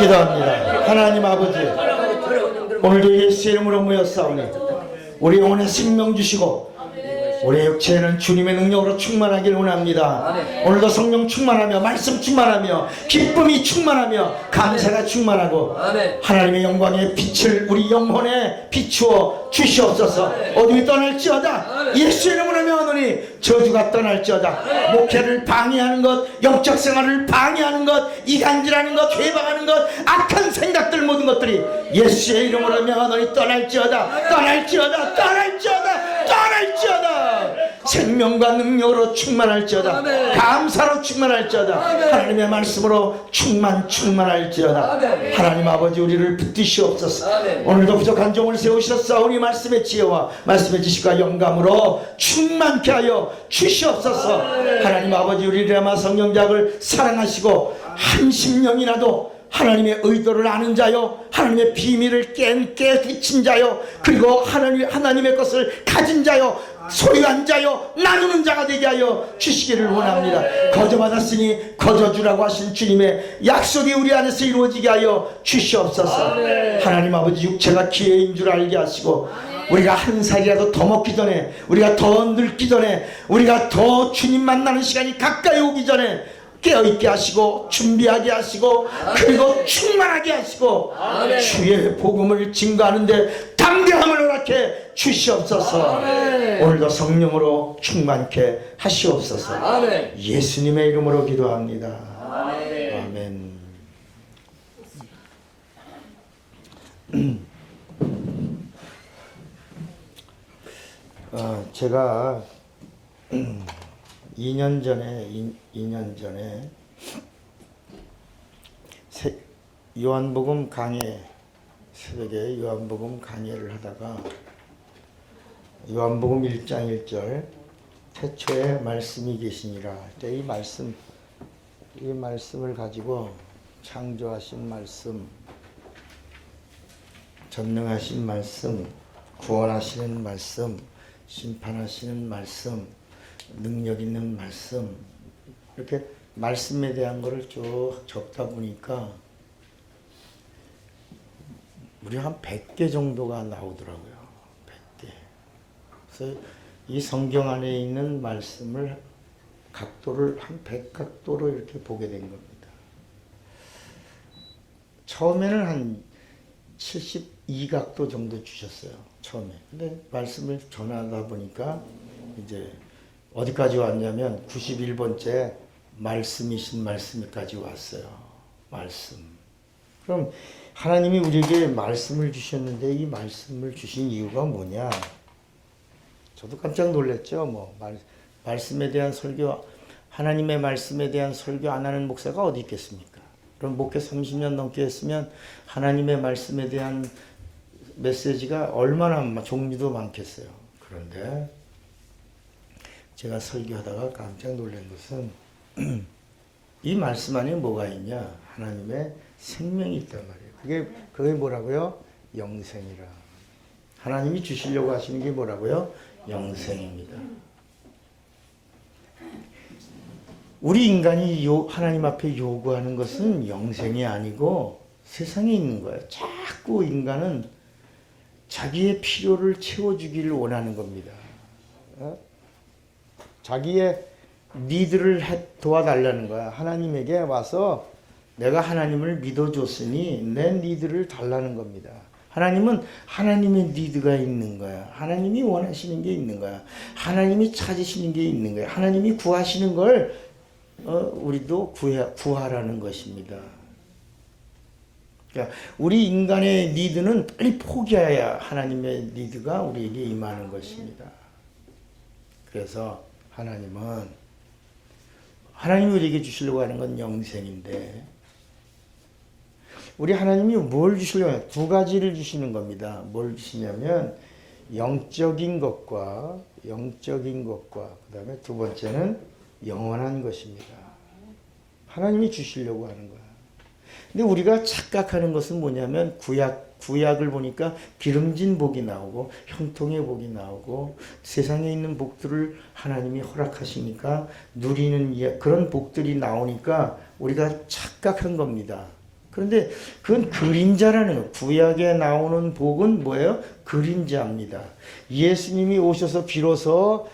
기도합니다. 하나님 아버지, 오늘도 예수 이름으로 모였사오니 우리 영혼에 생명 주시고 우리 육체는 주님의 능력으로 충만하길 원합니다. 오늘도 성령 충만하며 말씀 충만하며 기쁨이 충만하며 감사가 충만하고 하나님의 영광의 빛을 우리 영혼에 비추어 주시옵소서. 어둠이 떠날지어다. 예수 이름으로 명하노니 저주가 떠날지어다. 목회를 방해하는 것, 영적 생활을 방해하는 것, 이간질하는 것, 괴방하는 것, 악한 생각들 모든 것들이 예수의 이름으로 명하노니 떠날지어다. 떠날지어다. 떠날지어다. 떠날지어다. 생명과 능력으로 충만할지어다. 감사로 충만할지어다. 하나님의 말씀으로 충만할지어다. 하나님 아버지, 우리를 붙드시옵소서. 오늘도 부족한 종을 세우셨사오니 말씀의 지혜와 말씀의 지식과 영감으로 충만케 하여 주시옵소서. 하나님 아버지, 우리 레마 성령작을 사랑하시고 한 심령이라도 하나님의 의도를 아는 자요, 하나님의 비밀을 깨우친 자요, 그리고 하나님의 것을 가진 자요, 소유한 자요, 나누는 자가 되게 하여 주시기를 원합니다. 거저 받았으니 거저 주라고 하신 주님의 약속이 우리 안에서 이루어지게 하여 주시옵소서. 하나님 아버지, 육체가 기회인 줄 알게 하시고 우리가 한 살이라도 더 먹기 전에, 우리가 더 늙기 전에, 우리가 더 주님 만나는 시간이 가까이 오기 전에 깨어있게 하시고 준비하게 하시고 그리고 충만하게 하시고 주의 복음을 증거하는데 담대함을 허락해 주시옵소서. 오늘도 성령으로 충만케 하시옵소서. 예수님의 이름으로 기도합니다. 아멘. 제가 2년 전에 요한복음 강의, 새벽에 요한복음 강의를 하다가 요한복음 1장 1절 태초에 말씀이 계시니라. 이 말씀을 가지고 창조하신 말씀, 전능하신 말씀, 구원하시는 말씀, 심판하시는 말씀, 능력 있는 말씀, 이렇게 말씀에 대한 거를 쭉 적다 보니까 우리 한 100개 정도가 나오더라고요. 100개. 그래서 이 성경 안에 있는 말씀을 각도를 한 100각도로 이렇게 보게 된 겁니다. 처음에는 한 72각도 정도 주셨어요. 처음에. 근데 말씀을 전하다 보니까 이제 어디까지 왔냐면 91번째 말씀이신 말씀까지 왔어요. 말씀. 그럼 하나님이 우리에게 말씀을 주셨는데 이 말씀을 주신 이유가 뭐냐? 저도 깜짝 놀랐죠. 말씀에 대한 설교, 하나님의 말씀에 대한 설교 안 하는 목사가 어디 있겠습니까? 그럼 목회 30년 넘게 했으면 하나님의 말씀에 대한 메시지가 얼마나 종류도 많겠어요. 그런데 제가 설교하다가 깜짝 놀란 것은 이 말씀 안에 뭐가 있냐? 하나님의 생명이 있단 말이에요. 그게 뭐라고요? 영생이라. 하나님이 주시려고 하시는 게 뭐라고요? 영생입니다. 우리 인간이 하나님 앞에 요구하는 것은 영생이 아니고 세상에 있는 거예요. 자꾸 인간은 자기의 필요를 채워주기를 원하는 겁니다. 자기의 니드를 도와달라는 거야. 하나님에게 와서 내가 하나님을 믿어줬으니 내 니드를 달라는 겁니다. 하나님은 하나님의 니드가 있는 거야. 하나님이 원하시는 게 있는 거야. 하나님이 찾으시는 게 있는 거야. 하나님이 구하시는 걸 우리도 구하라는 것입니다. 그러니까 우리 인간의 니드는 빨리 포기해야 하나님의 니드가 우리에게 임하는 것입니다. 그래서 하나님이 우리에게 주시려고 하는 건 영생인데, 우리 하나님이 뭘 주시려고 해요? 두 가지를 주시는 겁니다. 뭘 주시냐면 영적인 것과 그 다음에 두 번째는 영원한 것입니다. 하나님이 주시려고 하는 거야. 근데 우리가 착각하는 것은 뭐냐면 구약을 보니까 기름진 복이 나오고 형통의 복이 나오고 세상에 있는 복들을 하나님이 허락하시니까 누리는 그런 복들이 나오니까 우리가 착각한 겁니다. 그런데 그건 그림자라는 거. 구약에 나오는 복은 뭐예요? 그림자입니다. 예수님이 오셔서 비로소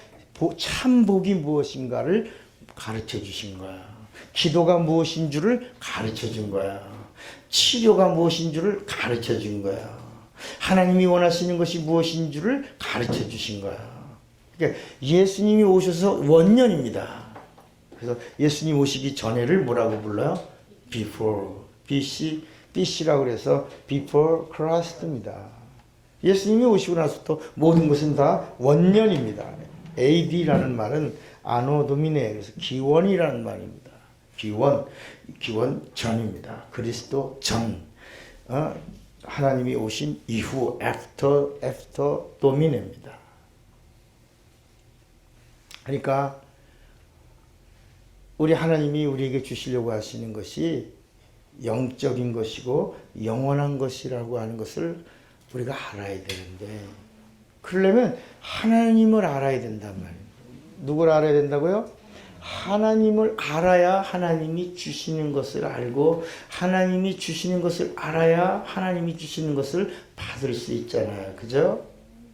참 복이 무엇인가를 가르쳐 주신 거야. 기도가 무엇인 줄을 가르쳐 준 거야. 치료가 무엇인 줄을 가르쳐 준 거야. 하나님이 원하시는 것이 무엇인 줄을 가르쳐 주신 거야. 그러니까 예수님이 오셔서 원년입니다. 그래서 예수님 오시기 전에를 뭐라고 불러요? Before, BC라고 그래서 Before Christ입니다. 예수님이 오시고 나서부터 모든 것은 다 원년입니다. AD라는 말은 아노 도미네, 그래서 기원이라는 말입니다. 기원 전입니다. 그리스도 전, 하나님이 오신 이후, after 도미네입니다. 그러니까 우리 하나님이 우리에게 주시려고 하시는 것이 영적인 것이고 영원한 것이라고 하는 것을 우리가 알아야 되는데, 그러려면 하나님을 알아야 된단 말이에요. 누굴 알아야 된다고요? 하나님을 알아야 하나님이 주시는 것을 알고, 하나님이 주시는 것을 알아야 하나님이 주시는 것을 받을 수 있잖아요. 그죠?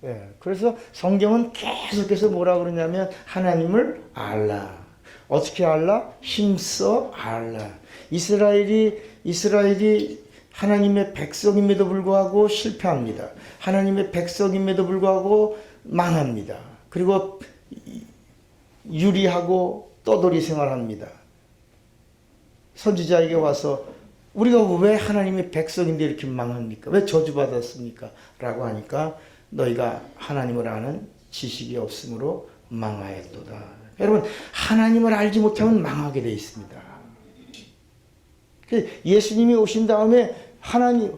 예. 그래서 성경은 계속해서 뭐라 그러냐면 하나님을 알라. 어떻게 알라? 힘써 알라. 이스라엘이 하나님의 백성임에도 불구하고 실패합니다. 하나님의 백성임에도 불구하고 망합니다. 그리고 유리하고 떠돌이 생활합니다. 선지자에게 와서 우리가 왜 하나님의 백성인데 이렇게 망합니까? 왜 저주받았습니까? 라고 하니까 너희가 하나님을 아는 지식이 없으므로 망하였도다. 여러분, 하나님을 알지 못하면 망하게 되어 있습니다. 예수님이 오신 다음에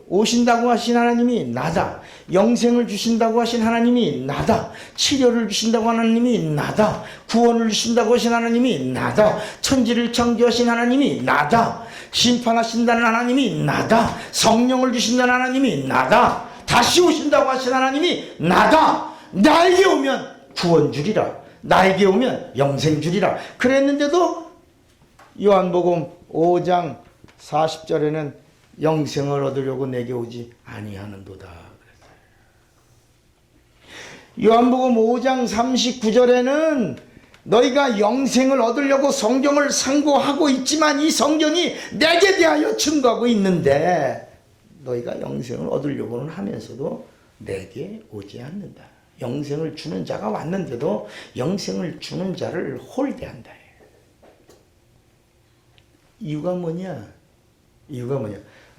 오신다고 하신 하나님이 나다. 영생을 주신다고 하신 하나님이 나다. 치료를 주신다고 하는 하나님이 나다. 구원을 주신다고 하신 하나님이 나다. 천지를 창조하신 하나님이 나다. 심판하신다는 하나님이 나다. 성령을 주신다는 하나님이 나다. 다시 오신다고 하신 하나님이 나다. 나에게 오면 구원 주리라. 나에게 오면 영생 주리라. 그랬는데도 요한복음 5장 40절에는 영생을 얻으려고 내게 오지 아니하는도다. 요한복음 5장 39절에는 너희가 영생을 얻으려고 성경을 상고하고 있지만 이 성경이 내게 대하여 증거하고 있는데 너희가 영생을 얻으려고는 하면서도 내게 오지 않는다. 영생을 주는 자가 왔는데도 영생을 주는 자를 홀대한다. 이유가 뭐냐?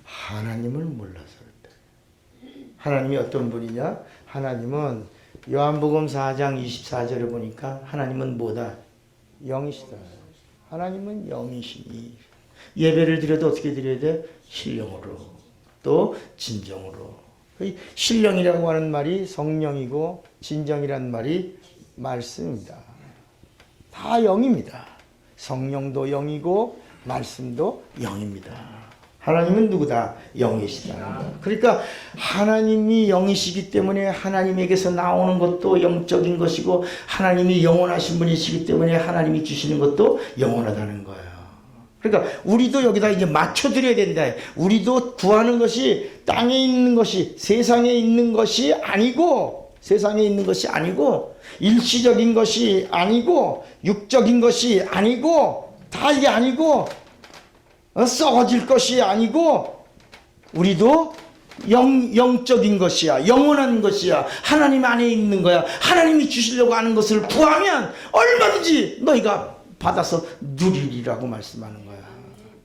하나님을 몰라서 그렇다. 하나님이 어떤 분이냐? 하나님은 요한복음 4장 24절에 보니까 하나님은 뭐다? 영이시다. 하나님은 영이시니 예배를 드려도 어떻게 드려야 돼? 신령으로, 또 진정으로. 신령이라고 하는 말이 성령이고 진정이라는 말이 말씀입니다. 다 영입니다. 성령도 영이고 말씀도 영입니다. 하나님은 누구다? 영이시다. 그러니까 하나님이 영이시기 때문에 하나님에게서 나오는 것도 영적인 것이고 하나님이 영원하신 분이시기 때문에 하나님이 주시는 것도 영원하다는 거예요. 그러니까 우리도 여기다 이제 맞춰드려야 된다. 우리도 구하는 것이 땅에 있는 것이 세상에 있는 것이 아니고 일시적인 것이 아니고 육적인 것이 아니고 다 이게 아니고 썩어질 것이 아니고 우리도 영적인 것이야. 영원한 것이야. 하나님 안에 있는 거야. 하나님이 주시려고 하는 것을 구하면 얼마든지 너희가 받아서 누리리라고 말씀하는 거야.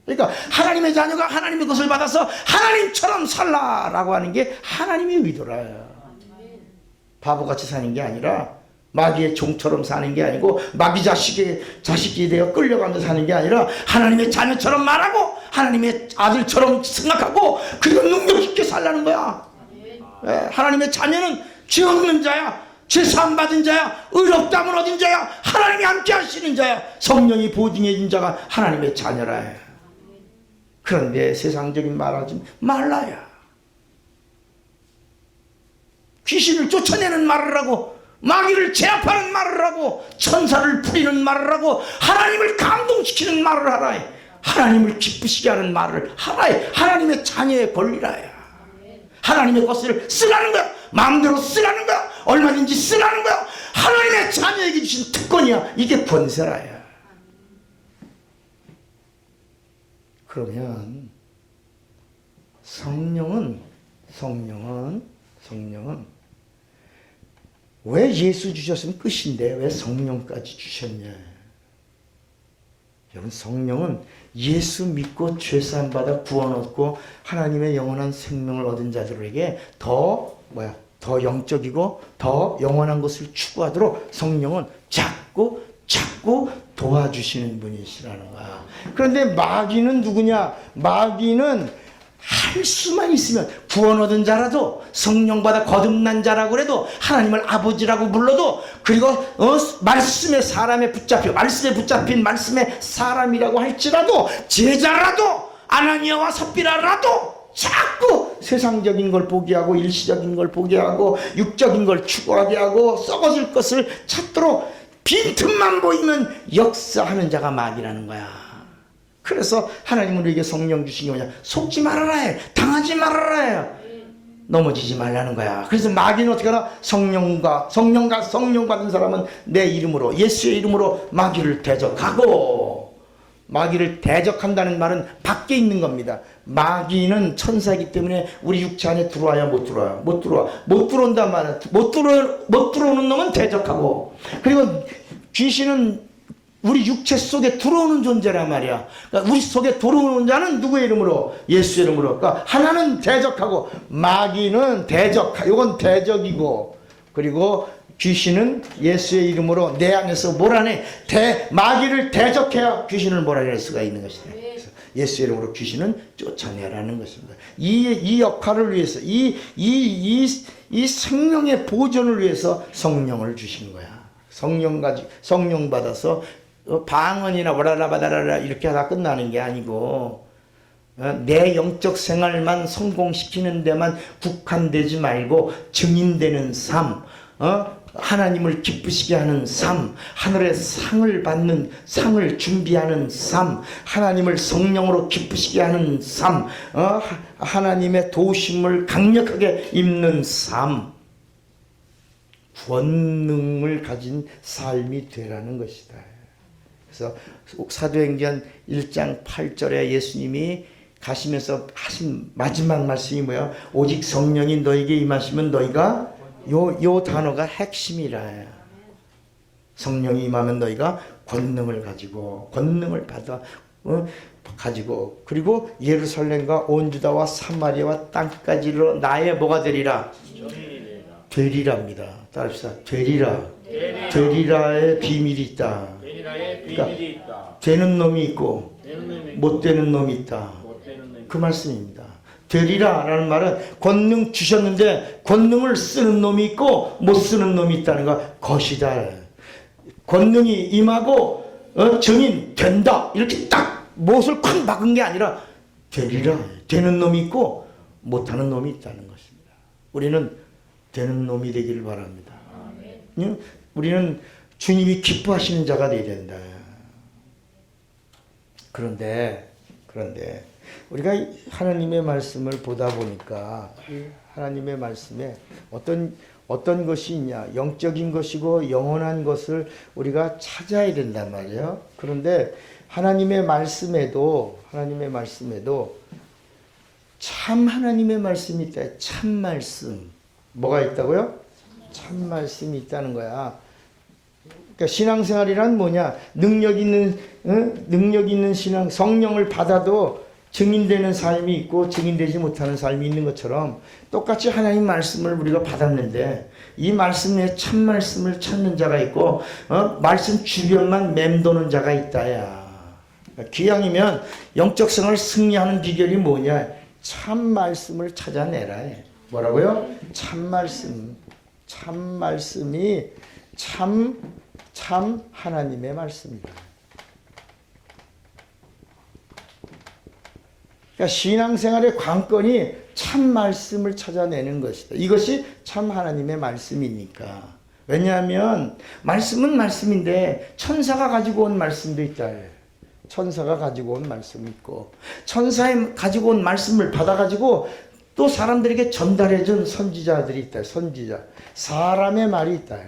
그러니까 하나님의 자녀가 하나님의 것을 받아서 하나님처럼 살라라고 하는 게 하나님의 의도라요. 바보같이 사는 게 아니라 마귀의 종처럼 사는 게 아니고 마귀 자식이 되어 끌려가면서 사는 게 아니라 하나님의 자녀처럼 말하고 하나님의 아들처럼 생각하고 그리고 능력 있게 살라는 거야. 하나님의 자녀는 죄 없는 자야. 죄사함 받은 자야. 의롭다함을 얻은 자야. 하나님이 함께 하시는 자야. 성령이 보증해진 자가 하나님의 자녀라. 그런데 세상적인 말하지 말라야. 귀신을 쫓아내는 말을 하고 마귀를 제압하는 말을 하고 천사를 부리는 말을 하고 하나님을 감동시키는 말을 하라. 하나님을 기쁘시게 하는 말을 하나님의 자녀의 권리라야. 하나님의 것을 쓰라는 거야. 마음대로 쓰라는 거야. 얼마든지 쓰라는 거야. 하나님의 자녀에게 주신 특권이야. 이게 권세라야. 그러면 성령은 왜 예수 주셨으면 끝인데 왜 성령까지 주셨냐? 여러분, 성령은 예수 믿고 죄사함 받아 구원 얻고 하나님의 영원한 생명을 얻은 자들에게 더 영적이고 더 영원한 것을 추구하도록 성령은 자꾸 도와주시는 분이시라는 거야. 그런데 마귀는 누구냐? 마귀는 할 수만 있으면 구원 얻은 자라도 성령 받아 거듭난 자라고 그래도 하나님을 아버지라고 불러도 그리고 말씀에 말씀에 붙잡힌 말씀의 사람이라고 할지라도 제자라도 아나니아와 삽비라라도 자꾸 세상적인 걸 포기하고 일시적인 걸 포기하고 육적인 걸 추구하게 하고 썩어질 것을 찾도록 빈틈만 보이면 역사하는 자가 마귀라는 거야. 그래서 하나님은 우리에게 성령 주신 게 뭐냐? 속지 말아라 해. 당하지 말아라 해. 넘어지지 말라는 거야. 그래서 마귀는 어떻게 하나? 성령 받은 사람은 내 이름으로, 예수의 이름으로 마귀를 대적하고, 마귀를 대적한다는 말은 밖에 있는 겁니다. 마귀는 천사이기 때문에 우리 육체 안에 들어와야 못 들어와요. 못 들어온단 말이야. 못 들어오는 놈은 대적하고, 그리고 귀신은 우리 육체 속에 들어오는 존재란 말이야. 그러니까 우리 속에 들어오는 자는 누구의 이름으로? 예수의 이름으로. 그러니까 하나는 대적하고 마귀는 이건 대적이고, 그리고 귀신은 예수의 이름으로 내 안에서 몰아내. 마귀를 대적해야 귀신을 몰아낼 수가 있는 것이다. 그래서 예수의 이름으로 귀신은 쫓아내라는 것입니다. 이 역할을 위해서 이 생명의 보존을 위해서 성령을 주신 거야. 성령 받아서 방언이나 와라라바다라라 이렇게 하다 끝나는 게 아니고 내 영적 생활만 성공시키는 데만 국한되지 말고 증인되는 삶, 하나님을 기쁘시게 하는 삶, 하늘의 상을 준비하는 삶, 하나님을 성령으로 기쁘시게 하는 삶, 하나님의 도우심을 강력하게 입는 삶, 권능을 가진 삶이 되라는 것이다. 그래서 사도행전 1장 8절에 예수님이 가시면서 하신 마지막 말씀이 뭐야? 오직 성령이 너에게 임하시면 너희가 요 단어가 핵심이라. 성령이 임하면 너희가 권능을 받아 가지고, 그리고 예루살렘과 온 유다와 사마리아와 땅까지로 나의 뭐가 되리라? 되리랍니다. 따라합시다. 되리라의 비밀이 있다. 그러니까 되는 놈이 있고 못 되는 놈이 있다. 그 말씀입니다. 되리라라는 말은 권능 주셨는데 권능을 쓰는 놈이 있고 못 쓰는 놈이 있다는 것이다. 권능이 임하고 증인 된다 이렇게 딱 못을 콱 박은 게 아니라 되리라, 되는 놈이 있고 못하는 놈이 있다는 것입니다. 우리는 되는 놈이 되기를 바랍니다. 우리는 주님이 기뻐하시는 자가 되어야 된다. 그런데 우리가 하나님의 말씀을 보다 보니까 하나님의 말씀에 어떤 것이 있냐? 영적인 것이고 영원한 것을 우리가 찾아야 된단 말이에요. 그런데 하나님의 말씀에도 참 하나님의 말씀이 있다. 참 말씀. 뭐가 있다고요? 참 말씀이 있다는 거야. 그러니까 신앙생활이란 뭐냐? 능력 있는 신앙, 성령을 받아도 증인되는 삶이 있고 증인되지 못하는 삶이 있는 것처럼 똑같이 하나님 말씀을 우리가 받았는데 이 말씀에 참 말씀을 찾는 자가 있고 말씀 주변만 맴도는 자가 있다야. 그러니까 기왕이면 영적 생활을 승리하는 비결이 뭐냐? 참 말씀을 찾아내라. 뭐라고요? 참 말씀이 참 하나님의 말씀이다. 그러니까 신앙생활의 관건이 참 말씀을 찾아내는 것이다. 이것이 참 하나님의 말씀이니까. 왜냐하면 말씀은 말씀인데 천사가 가지고 온 말씀도 있다. 천사가 가지고 온 말씀이 있고, 천사의 가지고 온 말씀을 받아가지고 또 사람들에게 전달해준 선지자들이 있다. 선지자. 사람의 말이 있다.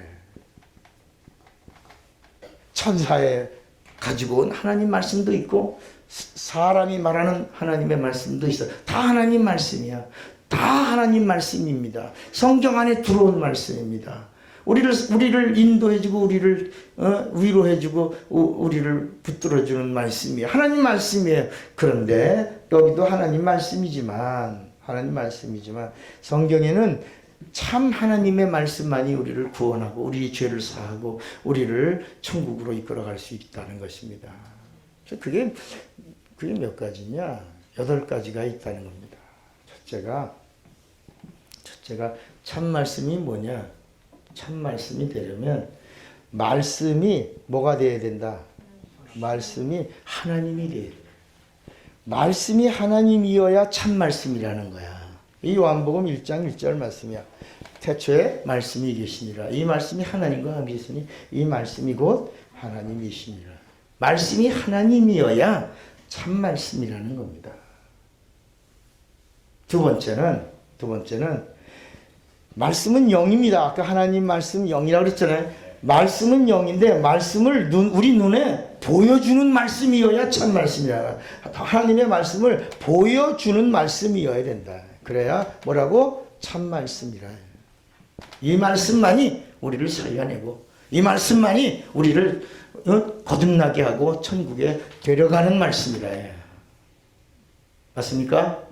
천사의 가지고 온 하나님 말씀도 있고 사람이 말하는 하나님의 말씀도 있어. 다 하나님 말씀이야. 다 하나님 말씀입니다. 성경 안에 들어온 말씀입니다. 우리를 인도해주고 우리를 위로해주고 우리를 붙들어주는 말씀이에요. 하나님 말씀이에요. 그런데 여기도 하나님 말씀이지만 성경에는 참 하나님의 말씀만이 우리를 구원하고 우리 죄를 사하고 우리를 천국으로 이끌어갈 수 있다는 것입니다. 그게 몇 가지냐? 8가지가 있다는 겁니다. 첫째가 참 말씀이 뭐냐? 참 말씀이 되려면 말씀이 뭐가 돼야 된다? 말씀이 하나님이 돼야 된다. 말씀이 하나님이어야 참 말씀이라는 거야. 이 요한복음 1장 1절 말씀이야. 태초에 말씀이 계시니라. 이 말씀이 하나님과 함께 있으니 이 말씀이 곧 하나님이시니라. 말씀이 하나님이어야 참 말씀이라는 겁니다. 두 번째는 말씀은 영입니다. 아까 하나님 말씀 영이라고 그랬잖아요. 말씀은 영인데 말씀을 우리 눈에 보여주는 말씀이어야 참 말씀이라. 하나님의 말씀을 보여주는 말씀이어야 된다. 그래야 뭐라고? 참 말씀이라. 이 말씀만이 우리를 살려내고 이 말씀만이 우리를 거듭나게 하고 천국에 데려가는 말씀이라. 맞습니까?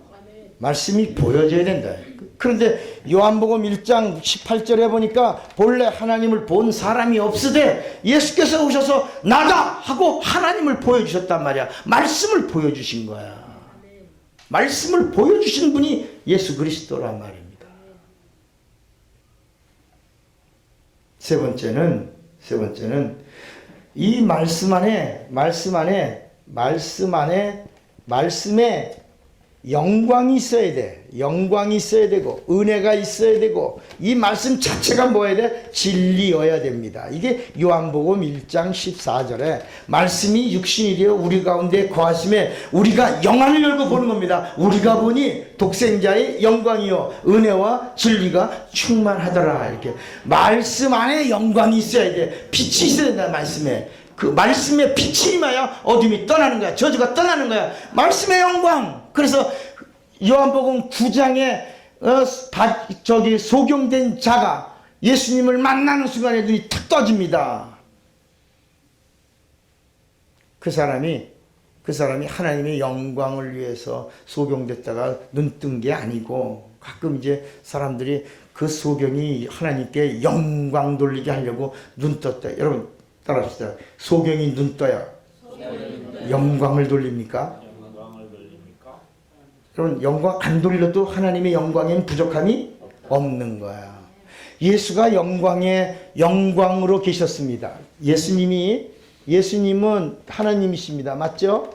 말씀이 보여져야 된다. 그런데 요한복음 1장 18절에 보니까 본래 하나님을 본 사람이 없으되 예수께서 오셔서 나다 하고 하나님을 보여주셨단 말이야. 말씀을 보여주신 거야. 말씀을 보여주신 분이 예수 그리스도란 말입니다. 세 번째는 이 말씀에 영광이 있어야 돼. 영광이 있어야 되고 은혜가 있어야 되고 이 말씀 자체가 뭐여야 돼? 진리여야 됩니다. 이게 요한복음 1장 14절에 말씀이 육신이 되어 우리 가운데 거하심에 우리가 영안을 열고 보는 겁니다. 우리가 보니 독생자의 영광이요 은혜와 진리가 충만하더라. 이렇게 말씀 안에 영광이 있어야 돼. 빛이 있어야 된다. 말씀에. 그 말씀의 빛이 임하여 어둠이 떠나는 거야. 저주가 떠나는 거야. 말씀의 영광. 그래서 요한복음 9장에 소경된 자가 예수님을 만나는 순간에 눈이 탁 떠집니다. 그 사람이 하나님의 영광을 위해서 소경됐다가 눈 뜬 게 아니고 가끔 이제 사람들이 그 소경이 하나님께 영광 돌리게 하려고 눈 떴다. 여러분 따라합시다. 소경이 눈 떠야 영광을 돌립니까? 여러분 영광 안 돌려도 하나님의 영광엔 부족함이 없는 거야. 예수가 영광으로 계셨습니다. 예수님은 하나님이십니다. 맞죠?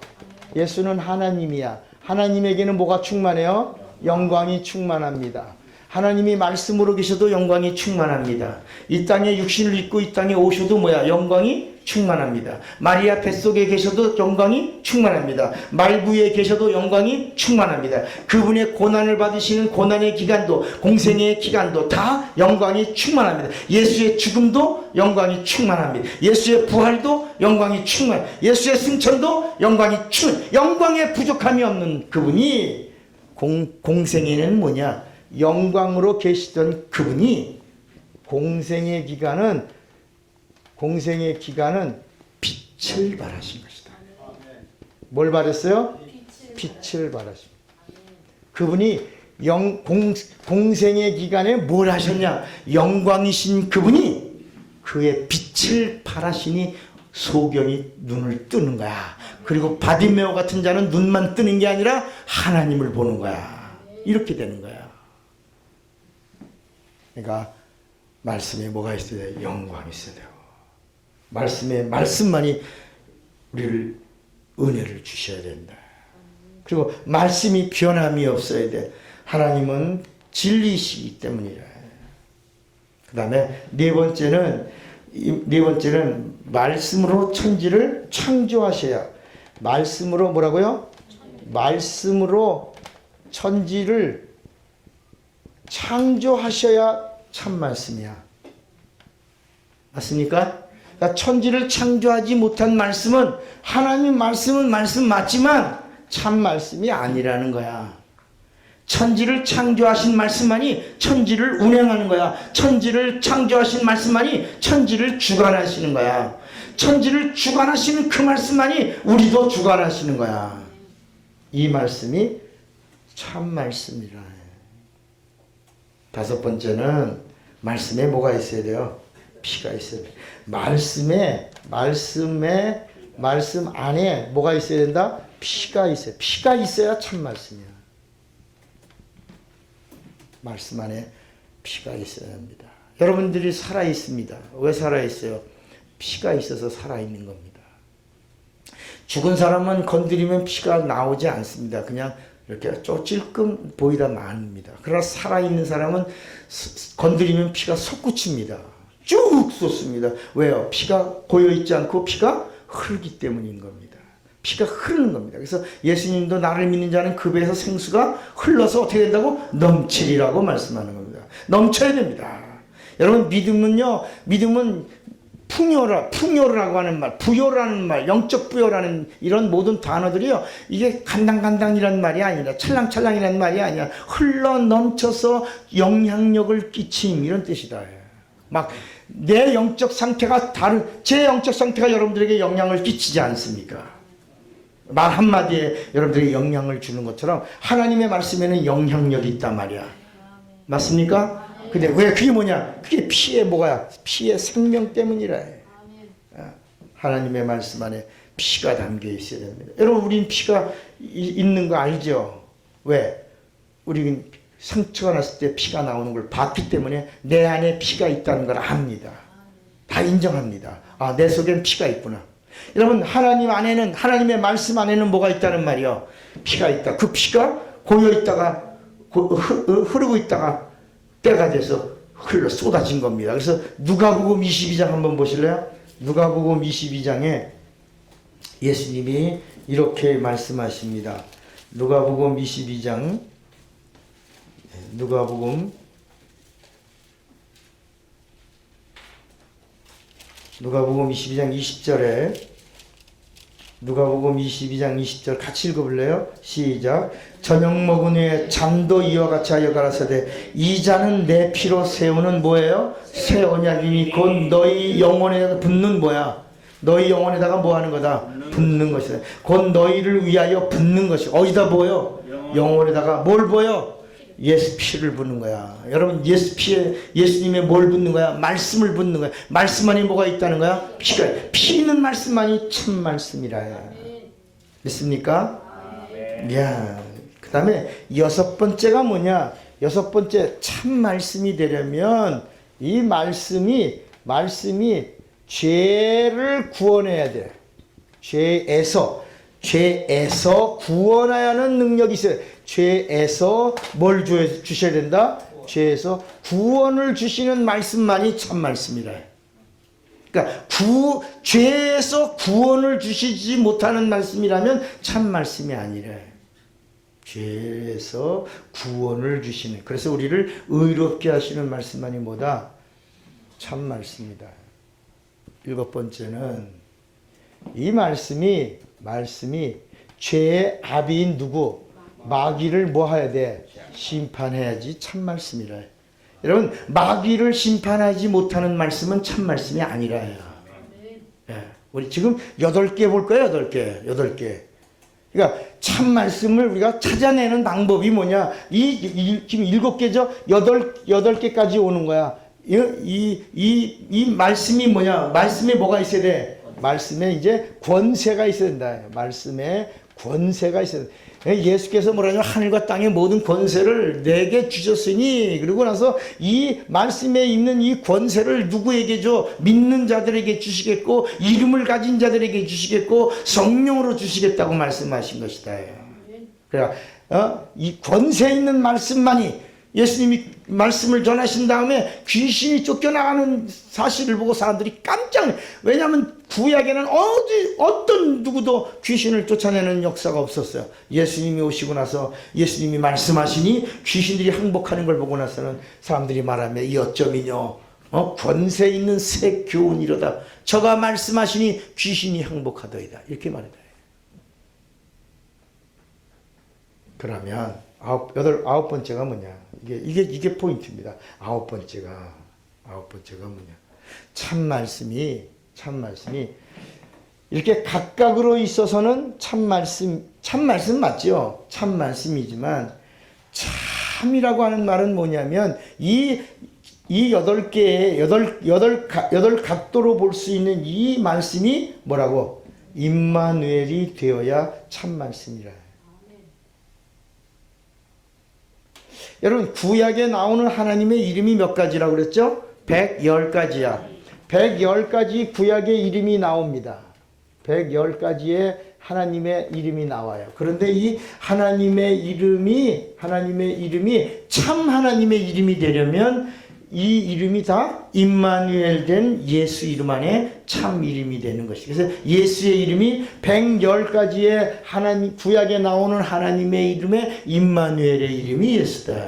예수는 하나님이야. 하나님에게는 뭐가 충만해요? 영광이 충만합니다. 하나님이 말씀으로 계셔도 영광이 충만합니다. 이 땅에 육신을 입고 이 땅에 오셔도 뭐야? 영광이 충만합니다. 마리아 뱃속에 계셔도 영광이 충만합니다. 말구에 계셔도 영광이 충만합니다. 그분의 고난을 받으시는 고난의 기간도 공생의 기간도 다 영광이 충만합니다. 예수의 죽음도 영광이 충만합니다. 예수의 부활도 영광이 예수의 승천도 영광이 영광에 부족함이 없는 그분이 공생에는 뭐냐? 영광으로 계시던 그분이 공생의 기간은 빛을 발하신 것이다. 뭘 발했어요? 빛을 발하신. 그분이 공생의 기간에 뭘 하셨냐? 영광이신 그분이 그의 빛을 발하시니 소경이 눈을 뜨는 거야. 그리고 바디메오 같은 자는 눈만 뜨는 게 아니라 하나님을 보는 거야. 이렇게 되는 거야. 그러니까 말씀에 뭐가 있어야 돼요? 영광이 있어야 돼요. 말씀만이 우리를 은혜를 주셔야 된다. 그리고 말씀이 변함이 없어야 돼. 하나님은 진리시기 때문이라. 그 다음에 네 번째는 말씀으로 천지를 창조하셔야. 말씀으로 뭐라고요? 말씀으로 천지를 창조하셔야 참 말씀이야. 맞습니까? 그러니까 천지를 창조하지 못한 말씀은, 하나님의 말씀은 말씀 맞지만 참 말씀이 아니라는 거야. 천지를 창조하신 말씀만이 천지를 운행하는 거야. 천지를 창조하신 말씀만이 천지를 주관하시는 거야. 천지를 주관하시는 그 말씀만이 우리도 주관하시는 거야. 이 말씀이 참 말씀이라. 다섯 번째는 말씀에 뭐가 있어야 돼요? 피가 있어야 돼. 말씀 안에 뭐가 있어야 된다? 피가 있어요. 피가 있어야 참 말씀이야. 말씀 안에 피가 있어야 합니다. 여러분들이 살아 있습니다. 왜 살아 있어요? 피가 있어서 살아 있는 겁니다. 죽은 사람은 건드리면 피가 나오지 않습니다. 그냥 이렇게 찔끔 보이다 마닙니다. 그러나 살아있는 사람은 건드리면 피가 솟구칩니다. 쭉 쏟습니다. 왜요? 피가 고여있지 않고 피가 흐르기 때문인 겁니다. 피가 흐르는 겁니다. 그래서 예수님도 나를 믿는 자는 그 배에서 생수가 흘러서 어떻게 된다고? 넘치리라고 말씀하는 겁니다. 넘쳐야 됩니다. 여러분, 믿음은 풍요라고 하는 말, 부요라는 말, 영적 부요라는 이런 모든 단어들이요, 이게 간당간당이라는 말이 아니라, 찰랑찰랑이라는 말이 아니라, 흘러 넘쳐서 영향력을 끼침, 이런 뜻이다. 막 내 영적 상태가 제 영적 상태가 여러분들에게 영향을 끼치지 않습니까? 말 한마디에 여러분들에게 영향을 주는 것처럼 하나님의 말씀에는 영향력이 있단 말이야. 맞습니까? 근데 왜 그게 뭐냐? 그게 피의 뭐야? 피의 생명 때문이라. 하나님의 말씀 안에 피가 담겨 있어야 됩니다. 여러분, 우린 피가 있는 거 알죠? 왜? 우리는 상처가 났을 때 피가 나오는 걸 봤기 때문에 내 안에 피가 있다는 걸 압니다. 다 인정합니다. 아, 내 속엔 피가 있구나. 여러분, 하나님의 말씀 안에는 뭐가 있다는 말이요? 피가 있다. 그 피가 고여있다가 흐르고 있다가 때가 돼서 흘러 쏟아진 겁니다. 그래서 누가복음 22장 한번 보실래요? 누가복음 22장에 예수님이 이렇게 말씀하십니다. 누가복음 22장, 누가복음 22장 20절에, 누가복음 22장 20절 같이 읽어볼래요? 시작. 저녁 먹은 후에 잠도 이와 같이 하여 가라사대 이 잔은 내 피로 세우는 뭐예요? 새 언약이니 곧 너희 영혼에 붙는 뭐야? 너희 영혼에다가 뭐 하는 거다? 붙는 것이다. 곧 너희를 위하여 붙는 것이. 어디다 보여? 영혼에다가 뭘 보여? 예수 피를 붓는 거야. 여러분, 예수 피에 예수님의 뭘 붓는 거야? 말씀을 붓는 거야. 말씀 안에 뭐가 있다는 거야? 피가. 피 있는 말씀만이 참 말씀이라. 믿습니까? 이야. 그 다음에 여섯 번째가 뭐냐? 여섯 번째, 참 말씀이 되려면 이 말씀이 죄를 구원해야 돼. 죄에서 구원해야 하는 능력이 있어요. 죄에서 뭘 주셔야 된다? 죄에서 구원을 주시는 말씀만이 참 말씀이라. 그러니까 죄에서 구원을 주시지 못하는 말씀이라면 참 말씀이 아니래. 죄에서 구원을 주시는. 그래서 우리를 의롭게 하시는 말씀만이 뭐다? 참 말씀이다. 일곱 번째는 이 말씀이 죄의 아비인 누구? 마귀를 뭐 해야 돼? 심판해야지 참 말씀이라. 여러분, 마귀를 심판하지 못하는 말씀은 참 말씀이 아니라요. 예. 우리 지금 8개 볼 거예요. 8개. 그러니까 참 말씀을 우리가 찾아내는 방법이 뭐냐? 지금 7개죠? 8개까지 오는 거야. 이 말씀이 뭐냐? 말씀에 뭐가 있어야 돼? 말씀에 이제 권세가 있어야 된다. 말씀에 권세가 있어야 된다. 예수께서 뭐라냐면 하늘과 땅의 모든 권세를 내게 주셨으니, 그러고 나서 이 말씀에 있는 이 권세를 누구에게 줘? 믿는 자들에게 주시겠고, 이름을 가진 자들에게 주시겠고, 성령으로 주시겠다고 말씀하신 것이다. 그러니까 이 권세 있는 말씀만이 예수님이 말씀을 전하신 다음에 귀신이 쫓겨나가는 사실을 보고 사람들이 깜짝 놀라요. 왜냐하면 구약에는 어떤 누구도 귀신을 쫓아내는 역사가 없었어요. 예수님이 오시고 나서 예수님이 말씀하시니 귀신들이 항복하는 걸 보고 나서는 사람들이 말하며 이 어쩌미뇨, 권세 있는 새 교훈이로다. 저가 말씀하시니 귀신이 항복하더이다. 이렇게 말해요. 그러면 아홉 번째가 뭐냐? 이게 포인트입니다. 아홉 번째가 뭐냐? 참 말씀이 이렇게 각각으로 있어서는 참 말씀 맞죠? 참 말씀이지만 참이라고 하는 말은 뭐냐면 이 여덟 개의 여덟 각도로 볼 수 있는 이 말씀이 뭐라고? 임마누엘이 되어야 참 말씀이라. 여러분 구약에 나오는 하나님의 이름이 몇 가지라고 그랬죠? 110가지야. 110가지 구약의 이름이 나옵니다. 110가지의 하나님의 이름이 나와요. 그런데 이 하나님의 이름이 참 하나님의 이름이 되려면 이 이름이 다 임마누엘 된 예수 이름 안에 참 이름이 되는 것이죠. 그래서 예수의 이름이 110가지의 하나님 구약에 나오는 하나님의 이름에 임마누엘의 이름이 예수다.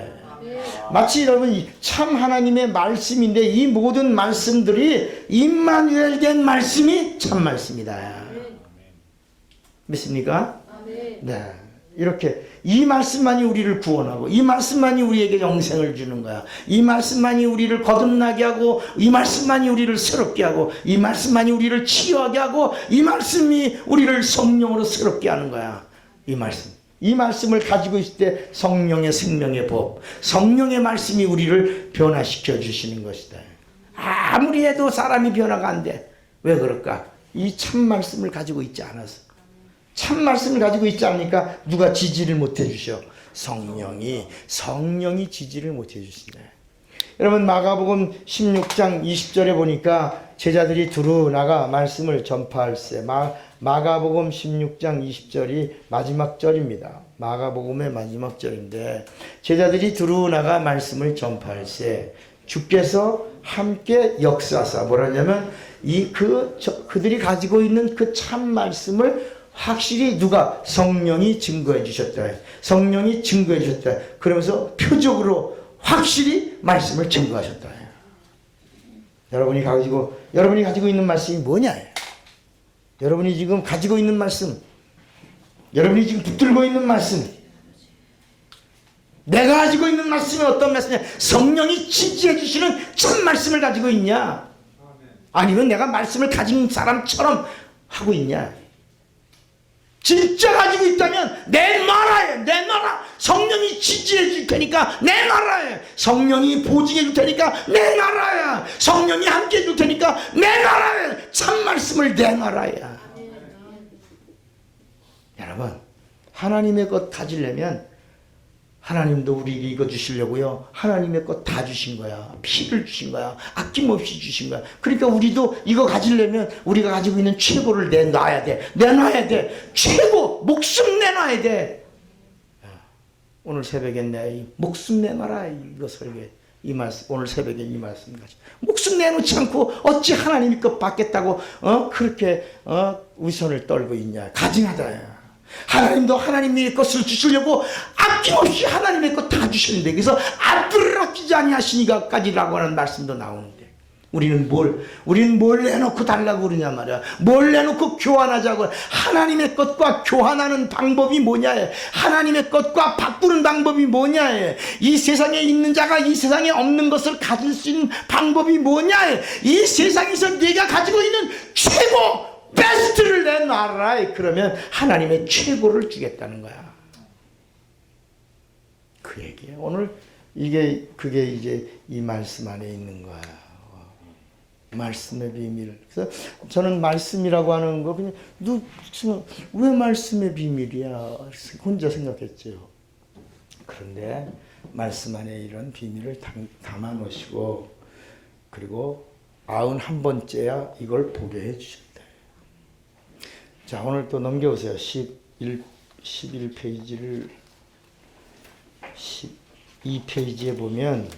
마치 여러분 참 하나님의 말씀인데 이 모든 말씀들이 임마누엘 된 말씀이 참 말씀이다. 믿습니까? 네. 이렇게 이 말씀만이 우리를 구원하고 이 말씀만이 우리에게 영생을 주는 거야. 이 말씀만이 우리를 거듭나게 하고 이 말씀만이 우리를 새롭게 하고 이 말씀만이 우리를 치유하게 하고 이 말씀이 우리를 성령으로 새롭게 하는 거야. 이 말씀을 가지고 있을 때 성령의 생명의 법, 성령의 말씀이 우리를 변화시켜 주시는 것이다. 아무리 해도 사람이 변화가 안 돼. 왜 그럴까? 이 참 말씀을 가지고 있지 않아서. 참 말씀을 가지고 있지 않으니까 누가 지지를 못해 주셔? 성령이 지지를 못해 주신다. 여러분 마가복음 16장 20절에 보니까 제자들이 두루 나가 말씀을 전파할세. 마가복음 16장 20절이 마지막 절입니다. 마가복음의 마지막 절인데 제자들이 두루 나가 말씀을 전파할세. 주께서 함께 역사하사 뭐라냐면 그들이 가지고 있는 그 참 말씀을 확실히 누가? 성령이 증거해 주셨다. 성령이 증거해 주셨다. 그러면서 표적으로 확실히 말씀을 증거하셨다. 여러분이 가지고 있는 말씀이 뭐냐? 여러분이 지금 가지고 있는 말씀, 여러분이 지금 붙들고 있는 말씀, 내가 가지고 있는 말씀이 어떤 말씀이냐? 성령이 지지해 주시는 참 말씀을 가지고 있냐? 아니면 내가 말씀을 가진 사람처럼 하고 있냐? 진짜 가지고 있다면 내놔라. 성령이 지지해 줄 테니까 내놔라. 성령이 보증해 줄 테니까 내놔라. 성령이 함께 해 줄 테니까 내놔라. 참 말씀을 내놔라. 여러분 하나님의 것 가지려면 하나님도 우리에게 이거 주시려고요. 하나님의 것 다 주신 거야. 피를 주신 거야. 아낌없이 주신 거야. 그러니까 우리도 이거 가지려면 우리가 가지고 있는 최고를 내놔야 돼. 최고 목숨 내놔야 돼. 오늘 새벽에 내 목숨 내놔라. 이거 설계 이 말씀 오늘 새벽에 이 말씀 가지고 목숨 내놓지 않고 어찌 하나님의 것 받겠다고 그렇게 위선을 떨고 있냐. 가증하다. 하나님도 하나님의 것을 주시려고 아낌없이 하나님의 것 다 주시는데 그래서 앞을 아끼지 아니하시니까까지라고 하는 말씀도 나오는데 우리는 뭘 내놓고 달라고 그러냐 말이야. 뭘 내놓고 교환하자고. 하나님의 것과 교환하는 방법이 뭐냐. 하나님의 것과 바꾸는 방법이 뭐냐. 이 세상에 있는 자가 이 세상에 없는 것을 가질 수 있는 방법이 뭐냐. 이 세상에서 네가 가지고 있는 최고 베스트를 내놔라. 그러면 하나님의 최고를 주겠다는 거야. 그 얘기예요. 오늘 그게 이제 이 말씀 안에 있는 거야. 말씀의 비밀. 그래서 저는 말씀이라고 하는 거 그냥 왜 말씀의 비밀이야? 혼자 생각했죠. 그런데 말씀 안에 이런 비밀을 담아 놓으시고 그리고 91번째야 이걸 보게 해 주셨다. 자, 오늘 또 넘겨보세요. 11페이지를 이 페이지에 보면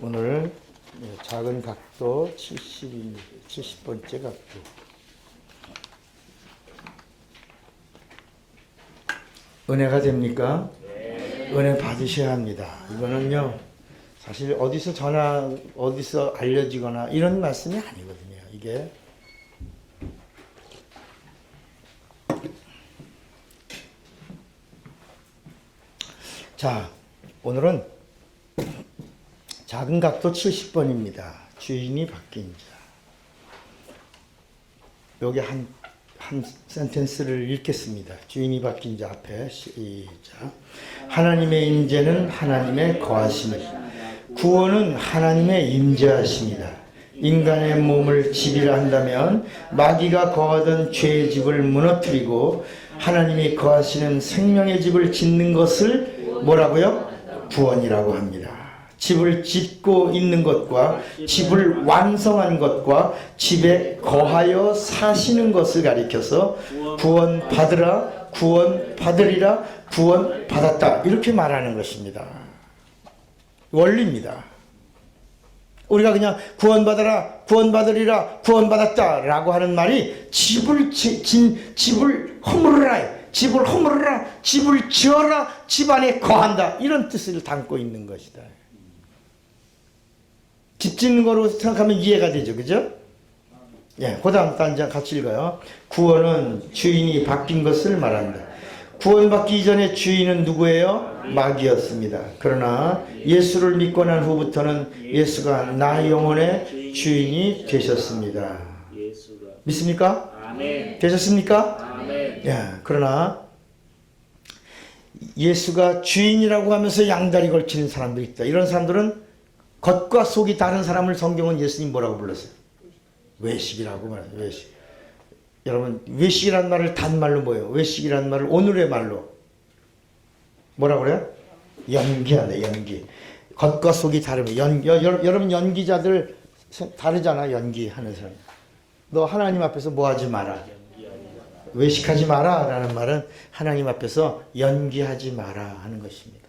오늘 작은 각도 70번째 각도. 은혜가 됩니까? 은혜 받으셔야 합니다. 이거는요, 사실 어디서 알려지거나 이런 말씀이 아니거든요. 이게. 자, 오늘은 작은 각도 70번입니다. 주인이 바뀐 자. 여기 한 센텐스를 읽겠습니다. 주인이 바뀐 자 앞에 시작. 하나님의 임재는 하나님의 거하심이, 구원은 하나님의 임재하심이다. 인간의 몸을 집이라 한다면 마귀가 거하던 죄의 집을 무너뜨리고 하나님이 거하시는 생명의 집을 짓는 것을 뭐라고요? 구원이라고 합니다. 집을 짓고 있는 것과 집을 완성한 것과 집에 거하여 사시는 것을 가리켜서 구원 받으라, 구원 받으리라, 구원 받았다 이렇게 말하는 것입니다. 원리입니다. 우리가 그냥 구원 받아라, 구원 받으리라, 구원 받았다 라고 하는 말이 집을 허물으라, 집을 허물으라, 집을 지어라, 집 안에 거한다 이런 뜻을 담고 있는 것이다. 집 짓는 거로 생각하면 이해가 되죠. 그죠? 예, 그 다음 단장 같이 읽어요. 구원은 주인이 바뀐 것을 말한다. 구원받기 이전에 주인은 누구예요? 마귀였습니다. 그러나 예수를 믿고 난 후부터는 예수가 나 영혼의 주인이 되셨습니다. 믿습니까? 아멘. 되셨습니까? 아멘. 예, 그러나 예수가 주인이라고 하면서 양다리 걸치는 사람들이 있다. 이런 사람들은 겉과 속이 다른 사람을 성경은 예수님 뭐라고 불렀어요? 외식이라고 말해요. 외식. 여러분, 외식이라는 말을 단말로 뭐예요? 외식이라는 말을 오늘의 말로 뭐라고 그래요? 연기하네, 연기. 겉과 속이 다르면 여러분 연기자들 다르잖아. 연기하는 사람. 너 하나님 앞에서 뭐 하지 마라, 외식하지 마라 라는 말은 하나님 앞에서 연기하지 마라 하는 것입니다.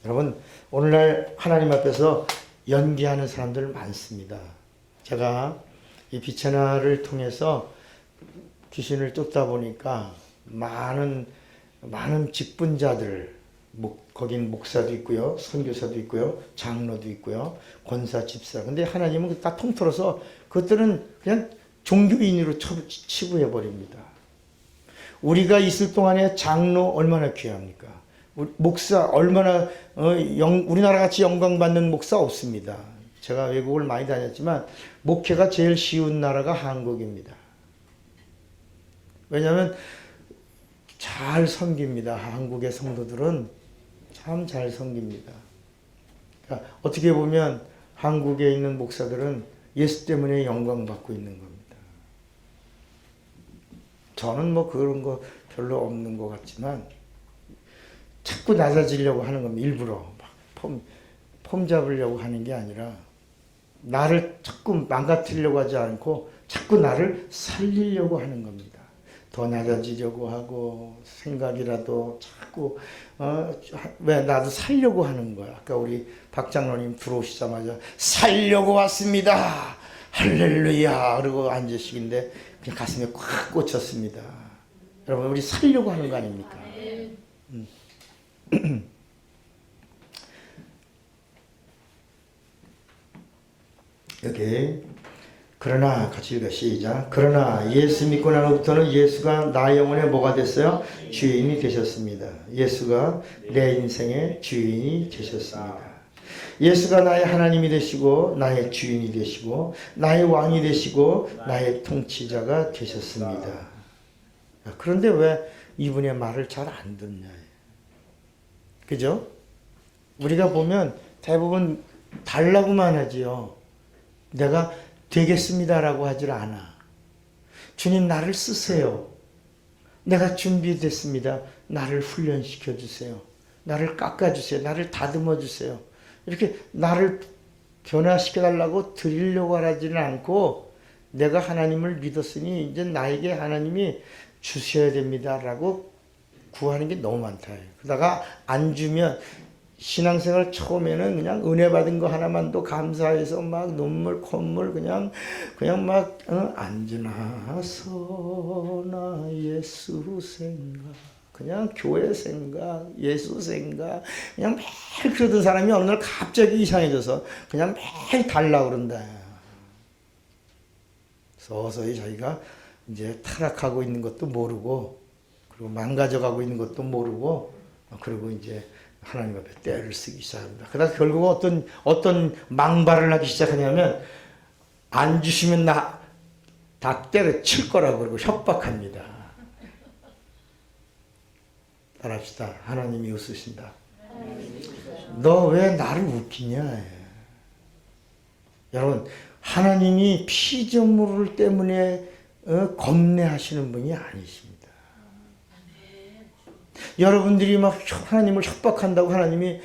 여러분, 오늘날 하나님 앞에서 연기하는 사람들 많습니다. 제가 이 비채나를 통해서 귀신을 쫓다 보니까 많은 직분자들, 거긴 목사도 있고요, 선교사도 있고요, 장로도 있고요, 권사, 집사. 근데 하나님은 다 통틀어서 그것들은 그냥 종교인으로 치부해 버립니다. 우리가 있을 동안에 장로 얼마나 귀합니까? 목사 얼마나 우리나라 같이 영광받는 목사 없습니다. 제가 외국을 많이 다녔지만 목회가 제일 쉬운 나라가 한국입니다. 왜냐하면 잘 섬깁니다. 한국의 성도들은 참 잘 섬깁니다. 그러니까 어떻게 보면 한국에 있는 목사들은 예수 때문에 영광받고 있는 겁니다. 저는 뭐 그런 거 별로 없는 것 같지만 자꾸 낮아지려고 하는 겁니다. 일부러 막 폼 잡으려고 하는 게 아니라 나를 자꾸 망가뜨리려고 하지 않고 자꾸 나를 살리려고 하는 겁니다. 더 낮아지려고 하고 생각이라도 자꾸 왜 나도 살려고 하는 거야. 아까 우리 박 장로님 들어오시자마자 살려고 왔습니다. 할렐루야 그러고 앉으시긴데 그냥 가슴에 꽉 꽂혔습니다. 여러분, 우리 살려고 하는 거 아닙니까? 여기 그러나 같이 읽어 시작. 그러나 예수 믿고 난 후부터는 예수가 나 영혼의 뭐가 됐어요? 주인이 되셨습니다. 예수가 내 인생의 주인이 되셨습니다. 예수가 나의 하나님이 되시고 나의 주인이 되시고 나의 왕이 되시고 나의 통치자가 되셨습니다. 그런데 왜 이분의 말을 잘 안 듣냐? 그죠? 우리가 보면 대부분 달라고만 하지요. 내가 되겠습니다라고 하질 않아. 주님 나를 쓰세요. 내가 준비됐습니다. 나를 훈련시켜 주세요. 나를 깎아주세요. 나를 다듬어 주세요. 이렇게 나를 변화시켜 달라고 드리려고 하지는 않고 내가 하나님을 믿었으니 이제 나에게 하나님이 주셔야 됩니다라고 구하는 게 너무 많다. 그러다가 안 주면 신앙생활 처음에는 그냥 은혜 받은 거 하나만도 감사해서 막 눈물 콧물 그냥 막 안 주나서 나 예수 생각 그냥 교회 생각 예수 생각 그냥 매일 그러던 사람이 어느 날 갑자기 이상해져서 그냥 매일 달라고 그런다. 서서히 자기가 이제 타락하고 있는 것도 모르고 그리고 망가져가고 있는 것도 모르고 그리고 이제 하나님 앞에 떼를 쓰기 시작합니다. 그러다 결국 어떤 망발을 하기 시작하냐면 안 주시면 나 다 때려칠 거라고 그러고 협박합니다. 따라합시다. 하나님이 웃으신다. 너 왜 나를 웃기냐? 여러분 하나님이 피조물 때문에 겁내하시는 분이 아니십니다. 여러분들이 막 하나님을 협박한다고 하나님이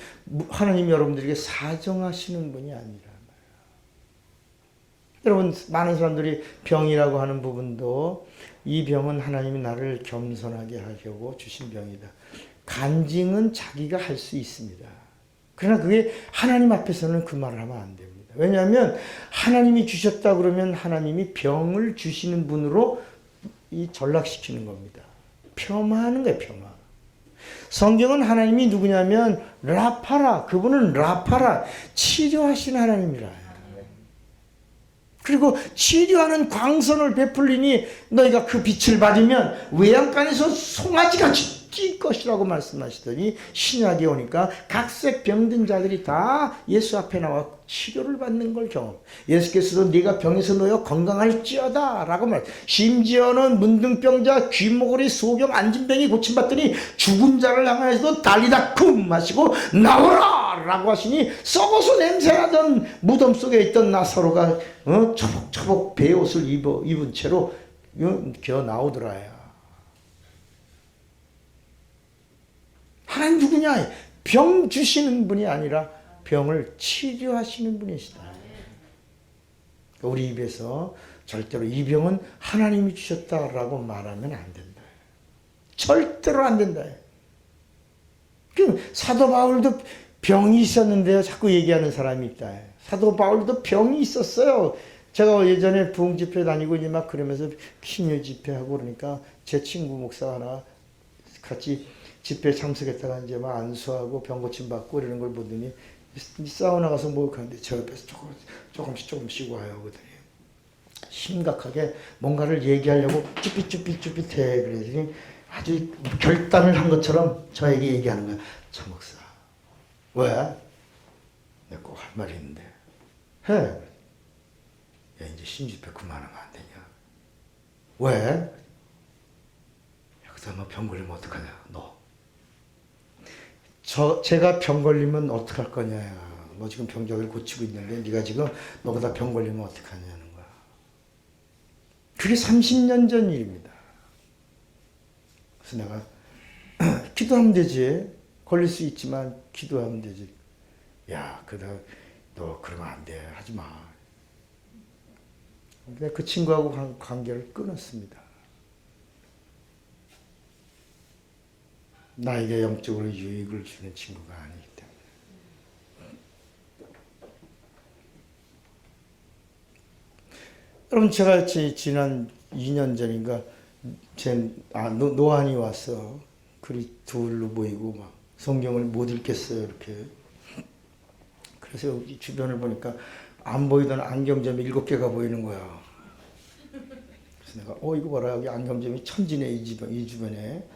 여러분들에게 사정하시는 분이 아니라 여러분 많은 사람들이 병이라고 하는 부분도 이 병은 하나님이 나를 겸손하게 하려고 주신 병이다. 간증은 자기가 할 수 있습니다. 그러나 그게 하나님 앞에서는 그 말을 하면 안 됩니다. 왜냐하면 하나님이 주셨다 그러면 하나님이 병을 주시는 분으로 전락시키는 겁니다. 폄하하는 거예요. 폄하. 성경은 하나님이 누구냐면 라파라, 그분은 라파라, 치료하시는 하나님이라. 그리고 치료하는 광선을 베풀리니 너희가 그 빛을 받으면 외양간에서 송아지가 찢길 것이라고 말씀하시더니 신약에 오니까 각색 병든 자들이 다 예수 앞에 나와 치료를 받는 걸 경험. 예수께서도 네가 병에서 놓여 건강할지어다 라고 말. 심지어는 문둥병자, 귀모거리, 소경, 안진병이 고침받더니 죽은 자를 향하여서 달리다 쿵 마시고 나오라 라고 하시니 썩어서 냄새나던 무덤 속에 있던 나사로가 처벅처벅 베옷을 입은 채로 기어 나오더라요. 하나님 누구냐? 병 주시는 분이 아니라 병을 치료하시는 분이시다. 우리 입에서 절대로 이 병은 하나님이 주셨다라고 말하면 안 된다. 절대로 안 된다. 사도 바울도 병이 있었는데요. 자꾸 얘기하는 사람이 있다. 사도 바울도 병이 있었어요. 제가 예전에 부흥 집회 다니고 이제 막 그러면서 신유 집회하고 그러니까 제 친구 목사 하나 같이 집회 참석했다가 이제 막 안수하고 병 고침 받고 이러는 걸 보더니 사우나 가서 목욕하는데 저 옆에서 조금씩 와요. 그러더니 심각하게 뭔가를 얘기하려고 쭈삣해. 그러더니 아주 결단을 한 것처럼 저에게 얘기하는 거야. 저 목사. 왜? 내가 꼭 할 말이 있는데. 해. 야, 이제 신집회 그만하면 안 되냐? 왜? 여기서 너 병 걸리면 어떡하냐, 너. 제가 병 걸리면 어떡할 거냐. 너 지금 병자를 고치고 있는데 네가 지금 너보다 병 걸리면 어떡하냐는 거야. 그게 30년 전 일입니다. 그래서 내가 기도하면 되지. 걸릴 수 있지만 기도하면 되지. 야, 그러다 너 그러면 안 돼. 하지 마. 근데 그 친구하고 관계를 끊었습니다. 나에게 영적으로 유익을 주는 친구가 아니기 때문에. 여러분 제가 지난 2년 전인가 노안이 와서 글이 둘로 모이고 막 성경을 못 읽겠어요. 이렇게. 그래서 여기 주변을 보니까 안 보이던 안경점이 7개가 보이는 거야. 그래서 내가 이거 봐라. 여기 안경점이 천지네 이 주변에.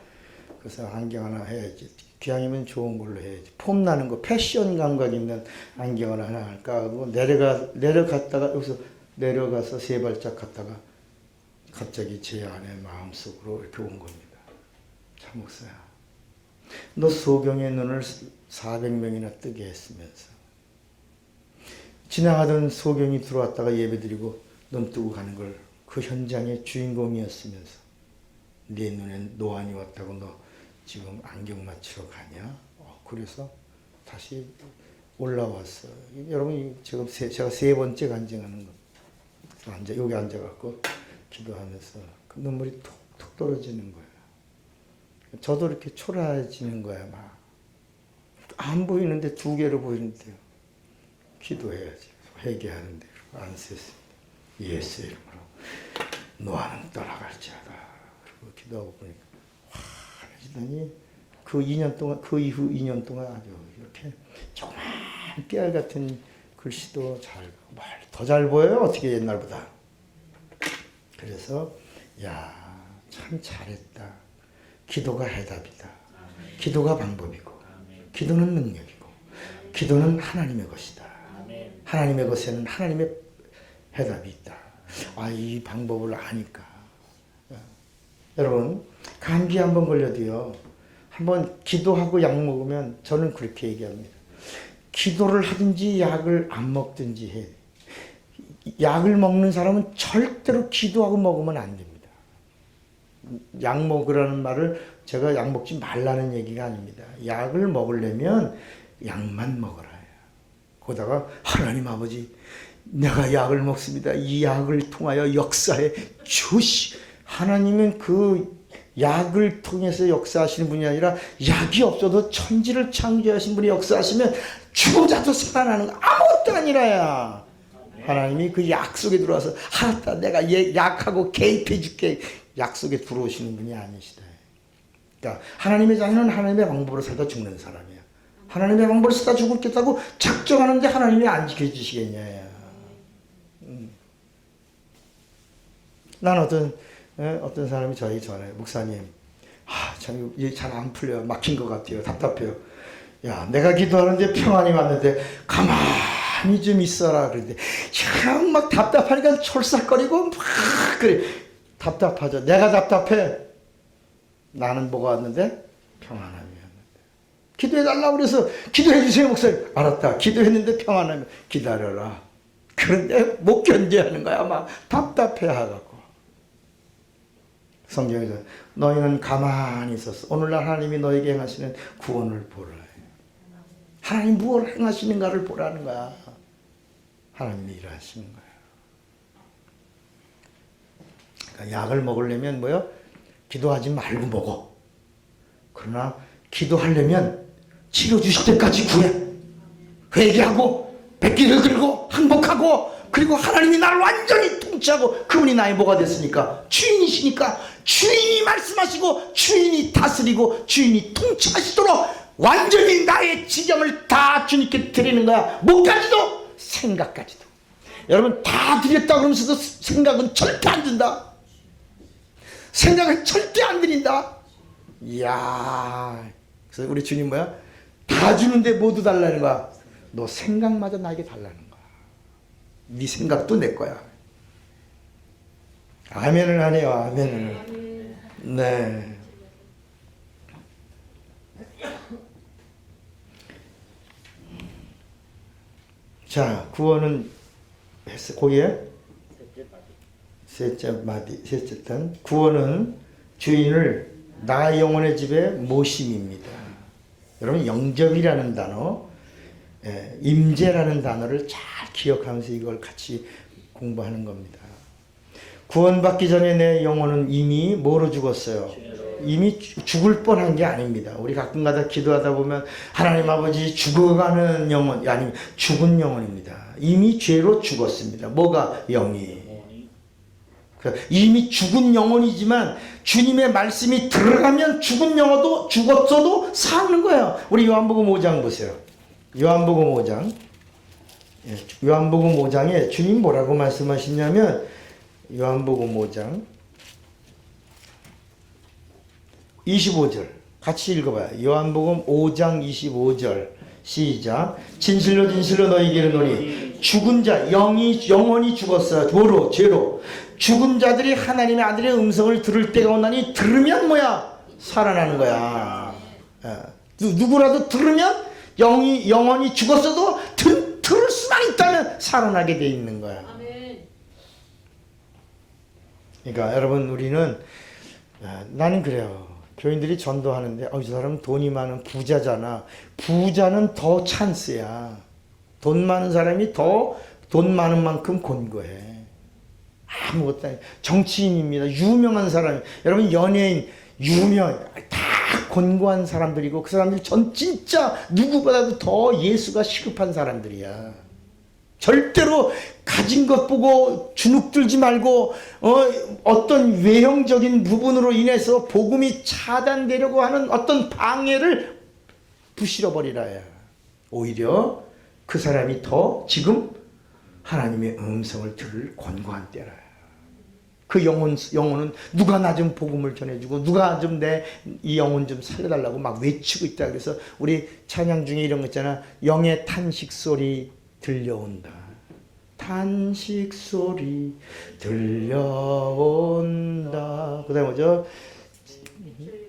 그래서 안경 하나 해야지. 기왕이면 좋은 걸로 해야지. 폼 나는 거, 패션 감각 있는 안경을 하나 할까 하고 내려갔다가 여기서 내려가서 3발짝 갔다가 갑자기 제 안에 마음속으로 이렇게 온 겁니다. 참 목사야. 너 소경의 눈을 400명이나 뜨게 했으면서 지나가던 소경이 들어왔다가 예배드리고 눈 뜨고 가는 걸 그 현장의 주인공이었으면서 네 눈에 노안이 왔다고 너 지금 안경 맞추러 가냐? 그래서 다시 올라왔어. 여러분 지금 제가 3번째 간증하는 거. 여기 앉아갖고 기도하면서 그 눈물이 톡톡 떨어지는 거예요. 저도 이렇게 초라해지는 거야. 막 안 보이는데 두 개로 보이는데요. 기도해야지. 회개하는 대로 안쓰습니다. 예수의 이름으로 노아는 떠나갈지어다. 그리고 기도하고 보니까 환해지더니 그 2년 동안, 그 이후 2년 동안 아주 이렇게 조그만 깨알 같은 글씨도 더 잘 보여요. 어떻게 옛날보다. 그래서 야, 참 잘했다. 기도가 해답이다. 기도가 방법이고, 기도는 능력이고, 기도는 하나님의 것이다. 하나님의 것에는 하나님의 해답이 있다. 아, 이 방법을 아니까. 여러분, 감기 한번 걸려도요, 한번 기도하고 약 먹으면 저는 그렇게 얘기합니다. 기도를 하든지 약을 안 먹든지 해. 약을 먹는 사람은 절대로 기도하고 먹으면 안 됩니다. 약 먹으라는 말을 제가 약 먹지 말라는 얘기가 아닙니다. 약을 먹으려면 약만 먹어라. 거기다가 하나님 아버지, 내가 약을 먹습니다. 이 약을 통하여 역사해 주시. 하나님은 그 약을 통해서 역사하시는 분이 아니라 약이 없어도 천지를 창조하신 분이 역사하시면 죽은 자도 살아나는 거 아무것도 아니라야. 하나님이 그 약 속에 들어와서 알았다, 내가 약하고 개입해 줄게. 약 속에 들어오시는 분이 아니시다. 그러니까 하나님의 자녀는 하나님의 방법으로 살다 죽는 사람이야. 하나님의 방법으로 살다 죽겠다고 작정하는데 하나님이 안 지켜주시겠냐. 난 어떤 사람이 저희 전에, 목사님, 참 잘 안 풀려요. 막힌 것 같아요. 답답해요. 야, 내가 기도하는데 평안이 왔는데 가만히 좀 있어라. 그런데 그냥 막 답답하니까 철싹거리고 막 그래. 답답하죠. 내가 답답해. 나는 뭐가 왔는데? 평안함이 왔는데. 기도해달라고 그래서 기도해주세요, 목사님. 알았다. 기도했는데 평안함이. 기다려라. 그런데 못 견뎌하는 거야. 막 답답해하고. 성경에서 너희는 가만히 있었어. 오늘날 하나님이 너에게 행하시는 구원을 보라. 하나님 무엇을 행하시는가를 보라는 거야. 하나님이 일하시는 거야. 그러니까 약을 먹으려면 뭐요? 기도하지 말고 먹어. 그러나 기도하려면 치료 주실 때까지 구해. 회개하고 백기를 들고 항복하고, 그리고 하나님이 나를 완전히 통치하고 그분이 나의 뭐가 됐으니까, 주인이시니까 주인이 말씀하시고 주인이 다스리고 주인이 통치하시도록 완전히 나의 지경을 다 주님께 드리는 거야. 뭐까지도? 생각까지도. 여러분, 다 드렸다 그러면서도 생각은 절대 안 든다. 생각은 절대 안 드린다. 이야. 그래서 우리 주님 뭐야? 다 주는데 모두 달라는 거야. 너 생각마저 나에게 달라는 거야. 네 생각도 내 거야. 아멘을 하네요. 아멘을. 네. 자, 구원은 했어. 거기에 셋째 단 구원은 주인을 나 영혼의 집에 모심입니다. 여러분, 영접이라는 단어, 임재라는 단어를 잘 기억하면서 이걸 같이 공부하는 겁니다. 구원받기 전에 내 영혼은 이미 뭐로 죽었어요? 이미 죽을 뻔한 게 아닙니다. 우리 가끔가다 기도하다 보면 하나님 아버지, 죽어가는 영혼, 아니면 죽은 영혼입니다. 이미 죄로 죽었습니다. 뭐가? 영이. 이미 죽은 영혼이지만 주님의 말씀이 들어가면 죽은 영혼도 죽었어도 사는 거예요. 우리 요한복음 5장 보세요. 요한복음 5장. 요한복음 5장에 주님 뭐라고 말씀하시냐면, 요한복음 5장 25절 같이 읽어봐요. 요한복음 5장 25절 시작. 진실로 진실로 너희에게 이르노니 죽은 자, 영혼이 죽었어요. 뭐로? 죄로. 죽은 자들이 하나님의 아들의 음성을 들을 때가 온다니, 들으면 뭐야? 살아나는 거야. 누구라도 들으면, 영혼이 죽었어도 들을 수만 있다면 살아나게 돼 있는 거야. 그러니까 여러분, 우리는, 나는 그래요. 교인들이 전도하는데, 저 사람은 돈이 많은 부자잖아. 부자는 더 찬스야. 돈 많은 사람이 더 돈 많은 만큼 권고해. 아무것도 아니에요. 정치인입니다. 유명한 사람. 여러분, 연예인, 다 권고한 사람들이고 그 사람들이 전 진짜 누구보다도 더 예수가 시급한 사람들이야. 절대로 가진 것 보고 주눅들지 말고 어떤 외형적인 부분으로 인해서 복음이 차단되려고 하는 어떤 방해를 부실어버리라. 오히려 그 사람이 더 지금 하나님의 음성을 들을 권고한 때라. 그 영혼은 누가 나 좀 복음을 전해주고 누가 좀 내 이 영혼 좀 살려달라고 막 외치고 있다. 그래서 우리 찬양 중에 이런 거 있잖아. 영의 탄식 소리 들려온다. 탄식 소리 들려온다. 그 다음에 뭐죠?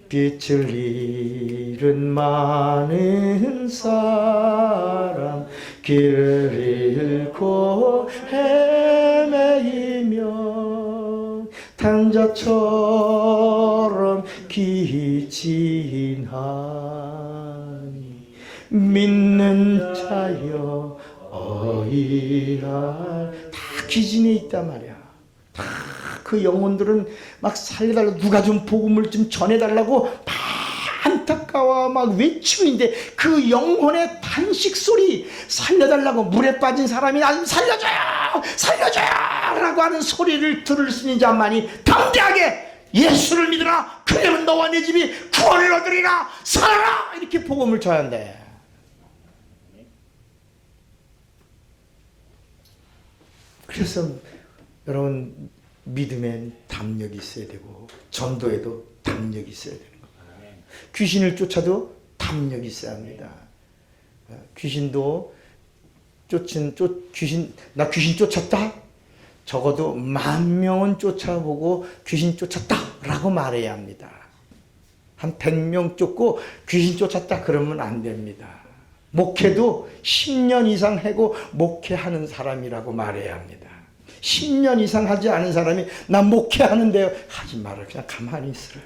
빛을 잃은 많은 사람 길을 잃고 헤매이며 탄자처럼 기진하니 믿는 자여 어이라. 다 기진에 있단 말이야. 다 그 영혼들은 막 살려달라고 누가 좀 복음을 좀 전해달라고 막 안타까워 막 외치고 있는데 그 영혼의 탄식 소리 살려달라고 물에 빠진 사람이 나 살려줘요 살려줘요 라고 하는 소리를 들을 수 있는 자만이 담대하게 예수를 믿으라 그러면 너와 내 집이 구원을 얻으리라 살아라 이렇게 복음을 줘야 한대. 그래서 여러분 믿음엔 담력이 있어야 되고 전도에도 담력이 있어야 되는 겁니다. 귀신을 쫓아도 담력이 있어야 합니다. 귀신도 나 귀신 쫓았다? 적어도 10,000명은 쫓아보고 귀신 쫓았다 라고 말해야 합니다. 한 100명 쫓고 귀신 쫓았다 그러면 안 됩니다. 목회도 10년 이상 하고 목회하는 사람이라고 말해야 합니다. 10년 이상 하지 않은 사람이 난 목회하는데요. 하지 말아요. 그냥 가만히 있으라.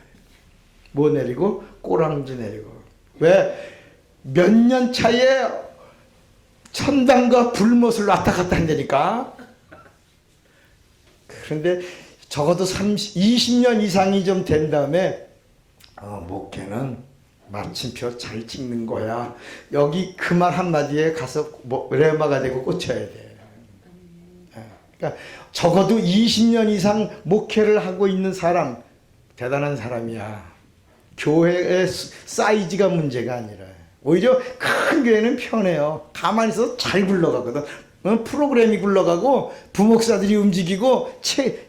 뭐 내리고? 꼬랑지 내리고. 왜? 몇 년 차에 천당과 불못을 왔다 갔다 한다니까. 그런데 적어도 20년 이상이 좀 된 다음에 목회는 마침표 잘 찍는 거야. 여기 그 말 한마디에 가서 레마가 되고 꽂혀야 돼. 그러니까 적어도 20년 이상 목회를 하고 있는 사람 대단한 사람이야. 교회의 사이즈가 문제가 아니라 오히려 큰 교회는 편해요. 가만히 있어서 잘 굴러가거든. 프로그램이 굴러가고 부목사들이 움직이고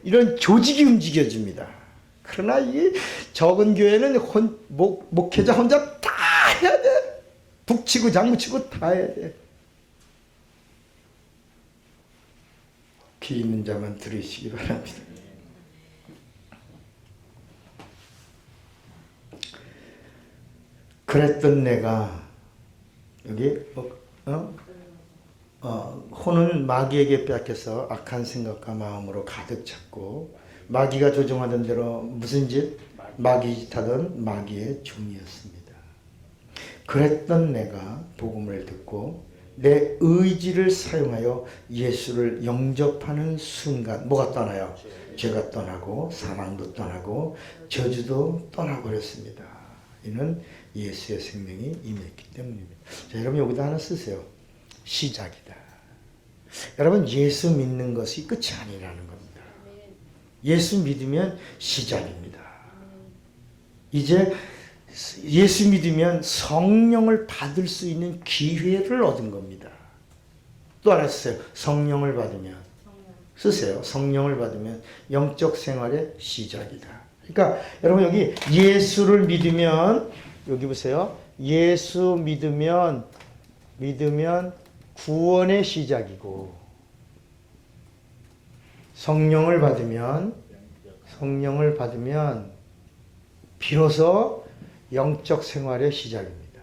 이런 조직이 움직여집니다. 그러나 이 적은 교회는 목회자 혼자 다 해야 돼. 북치고 장구치고 다 해야 돼. 귀 있는 자만 들으시기 바랍니다. 그랬던 내가 여기 혼은 마귀에게 빼앗겨서 악한 생각과 마음으로 가득 찼고 마귀가 조종하던 대로 무슨 짓? 마귀 짓 하던 마귀의 종이었습니다. 그랬던 내가 복음을 듣고 내 의지를 사용하여 예수를 영접하는 순간 뭐가 떠나요? 죄가 떠나고 사망도 떠나고 저주도 떠나버렸습니다. 이는 예수의 생명이 임했기 때문입니다. 자, 여러분 여기다 하나 쓰세요. 시작이다. 여러분 예수 믿는 것이 끝이 아니라는 겁니다. 예수 믿으면 시작입니다. 이제 예수 믿으면 성령을 받을 수 있는 기회를 얻은 겁니다. 또 하나 쓰세요. 성령을 받으면 쓰세요. 성령을 받으면 영적 생활의 시작이다. 그러니까 여러분 여기 예수를 믿으면 여기 보세요. 예수 믿으면 구원의 시작이고 성령을 받으면 비로소 영적 생활의 시작입니다.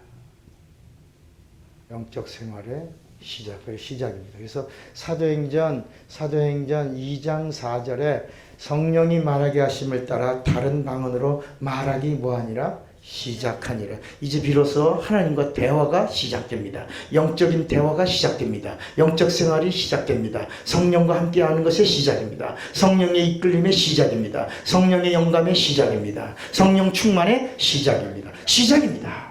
영적 생활의 시작입니다. 그래서 사도행전 2장 4절에 성령이 말하게 하심을 따라 다른 방언으로 말하기 뭐하니라? 시작하니라. 이제 비로소 하나님과 대화가 시작됩니다. 영적인 대화가 시작됩니다. 영적 생활이 시작됩니다. 성령과 함께하는 것의 시작입니다. 성령의 이끌림의 시작입니다. 성령의 영감의 시작입니다. 성령 충만의 시작입니다. 시작입니다.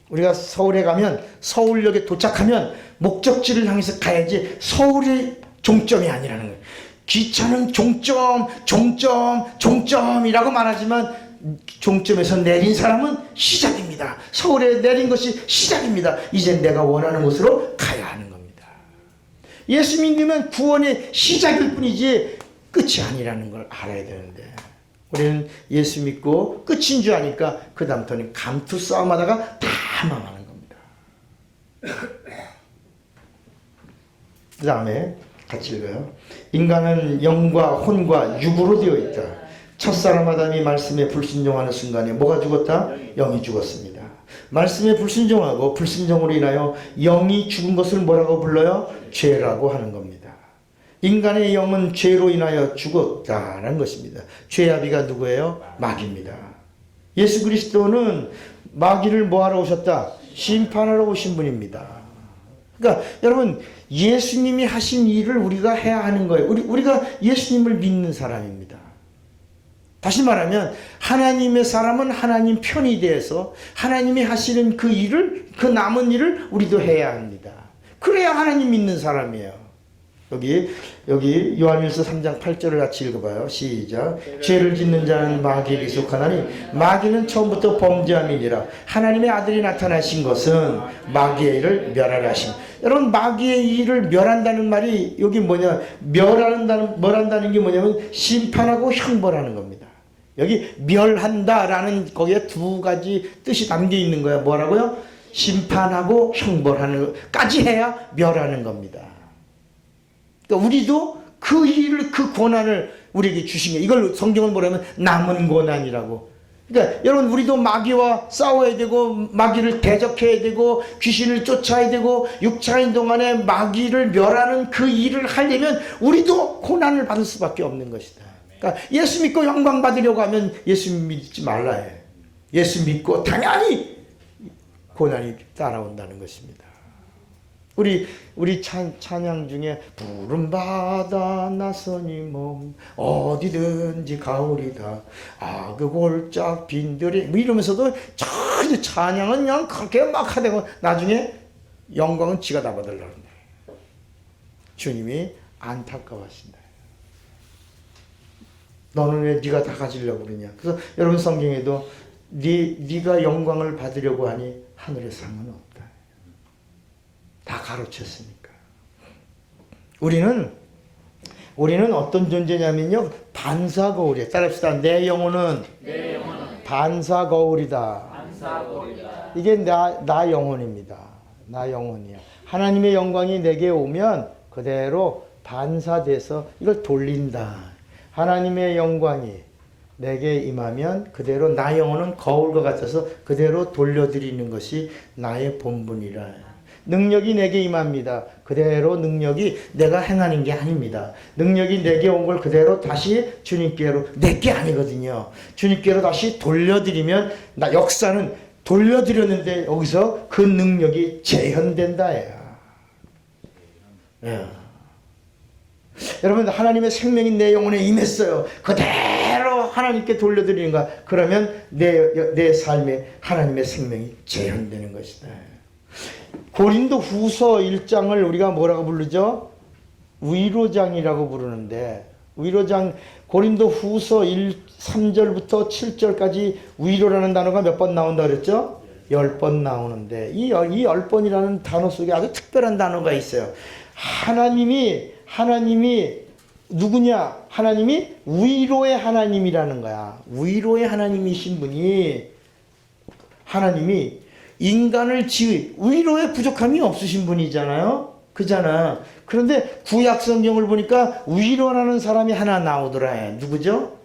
우리가 서울에 가면, 서울역에 도착하면 목적지를 향해서 가야지 서울이 종점이 아니라는 거예요. 기차는 종점이라고 말하지만 종점에서 내린 사람은 시작입니다. 서울에 내린 것이 시작입니다. 이제 내가 원하는 곳으로 가야 하는 겁니다. 예수 믿으면 구원의 시작일 뿐이지 끝이 아니라는 걸 알아야 되는데, 우리는 예수 믿고 끝인 줄 아니까 그 다음부터는 감투 싸움하다가 다 망하는 겁니다. 그 다음에 같이 읽어요. 인간은 영과 혼과 육으로 되어 있다. 첫사람 아담이 말씀에 불순종하는 순간에 뭐가 죽었다? 영이 죽었습니다. 말씀에 불순종하고 불순종으로 인하여 영이 죽은 것을 뭐라고 불러요? 죄라고 하는 겁니다. 인간의 영은 죄로 인하여 죽었다는 것입니다. 죄의 아비가 누구예요? 마귀입니다. 예수 그리스도는 마귀를 뭐하러 오셨다? 심판하러 오신 분입니다. 그러니까 여러분, 예수님이 하신 일을 우리가 해야 하는 거예요. 우리가 예수님을 믿는 사람입니다. 다시 말하면 하나님의 사람은 하나님 편이 대해서 하나님이 하시는 그 일을, 그 남은 일을 우리도 해야 합니다. 그래야 하나님 믿는 사람이에요. 여기 요한일서 3장 8절을 같이 읽어봐요. 시작. 죄를 짓는 자는 마귀에게 속하나니 마귀는 처음부터 범죄함이니라. 하나님의 아들이 나타나신 것은 마귀의 일을 멸하려 하심. 여러분, 마귀의 일을 멸한다는 말이 여기 뭐냐, 멸한다는 게 뭐냐면 심판하고 형벌하는 겁니다. 여기 멸한다라는 거기에 두 가지 뜻이 담겨 있는 거야. 뭐라고요? 심판하고 형벌하는 것까지 해야 멸하는 겁니다. 그러니까 우리도 그 일을, 그 고난을 우리에게 주신 게, 이걸 성경은 뭐라면 남은 고난이라고. 그러니까 여러분, 우리도 마귀와 싸워야 되고 마귀를 대적해야 되고 귀신을 쫓아야 되고 육차인 동안에 마귀를 멸하는 그 일을 하려면 우리도 고난을 받을 수밖에 없는 것이다. 그러니까 예수 믿고 영광 받으려고 하면 예수 믿지 말라 해. 예수 믿고 당연히 고난이 따라온다는 것입니다. 우리 찬양 중에 푸른 바다 나선이 몸 어디든지 가오리다 그 골짝 빈들이 뭐 이러면서도 전혀 찬양은 그냥 그렇게 막 하다가 나중에 영광은 지가 다 받으려고 합니다. 주님이 안타까워하신다. 너는 왜 네가 다 가지려고 그러냐. 그래서 여러분, 성경에도 네가 영광을 받으려고 하니 하늘의 상은 없다. 다 가로챘으니까. 우리는 어떤 존재냐면요, 반사거울이에요. 따라합시다. 내 영혼은 반사거울이다. 이게 나 영혼입니다. 나 영혼이야. 하나님의 영광이 내게 오면 그대로 반사돼서 이걸 돌린다. 하나님의 영광이 내게 임하면 그대로 나 영혼은 거울과 같아서 그대로 돌려드리는 것이 나의 본분이라. 능력이 내게 임합니다. 그대로 능력이 내가 행하는 게 아닙니다. 능력이 내게 온 걸 그대로 다시 주님께로, 내게 아니거든요. 주님께로 다시 돌려드리면 역사는 돌려드렸는데 여기서 그 능력이 재현된다. 예. 여러분, 하나님의 생명이 내 영혼에 임했어요. 그대로 하나님께 돌려드리는 거야. 그러면 내 삶에 하나님의 생명이 재현되는 것이다. 고린도 후서 1장을 우리가 뭐라고 부르죠? 위로장이라고 부르는데, 위로장, 고린도 후서 3절부터 7절까지 위로라는 단어가 몇 번 나온다 그랬죠? 10번 나오는데, 이 10번이라는 단어 속에 아주 특별한 단어가 있어요. 하나님이 누구냐? 하나님이 위로의 하나님이라는 거야. 위로의 하나님이신 분이, 하나님이 인간을 위로에 부족함이 없으신 분이잖아요. 그잖아. 그런데 구약 성경을 보니까 위로라는 사람이 하나 나오더라. 누구죠?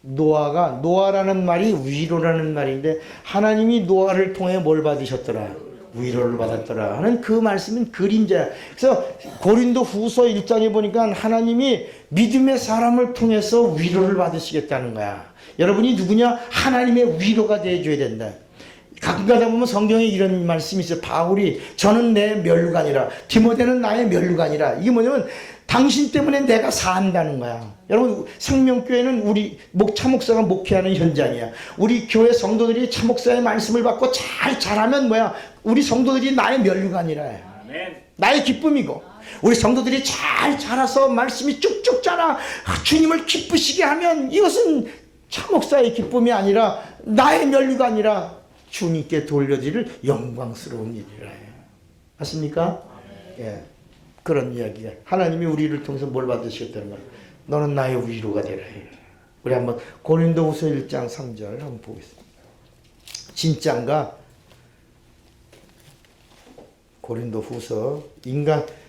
노아라는 말이 위로라는 말인데, 하나님이 노아를 통해 뭘 받으셨더라? 위로를 받았더라 하는 그 말씀은 그림자야. 그래서 고린도 후서 1장에 보니까 하나님이 믿음의 사람을 통해서 위로를 받으시겠다는 거야. 여러분이 누구냐? 하나님의 위로가 되어줘야 된다. 가끔가다 보면 성경에 이런 말씀이 있어요. 바울이 저는 내 멸류관이라, 디모데는 나의 멸류관이라. 이게 뭐냐면 당신 때문에 내가 산다는 거야. 여러분, 생명교회는 우리 차목사가 목회하는 현장이야. 우리 교회 성도들이 차목사의 말씀을 받고 잘하면 뭐야? 우리 성도들이 나의 멸류관이라. 나의 기쁨이고, 우리 성도들이 잘 자라서 말씀이 쭉쭉 자라 주님을 기쁘시게 하면 이것은 차목사의 기쁨이 아니라 나의 멸류관이라 주님께 돌려드릴 영광스러운 일이라. 맞습니까? 예. 그런 이야기야. 하나님이 우리를 통해서 뭘 받으시겠다는 거야. 너는 나의 위로가 되라. 우리 한번 고린도후서 1장 3절 한번 보겠습니다. 진짜인가? 고린도후서,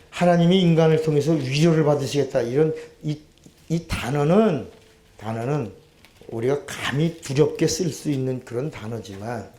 하나님이 인간을 통해서 위로를 받으시겠다. 이런 이 단어는 우리가 감히 두렵게 쓸 수 있는 그런 단어지만,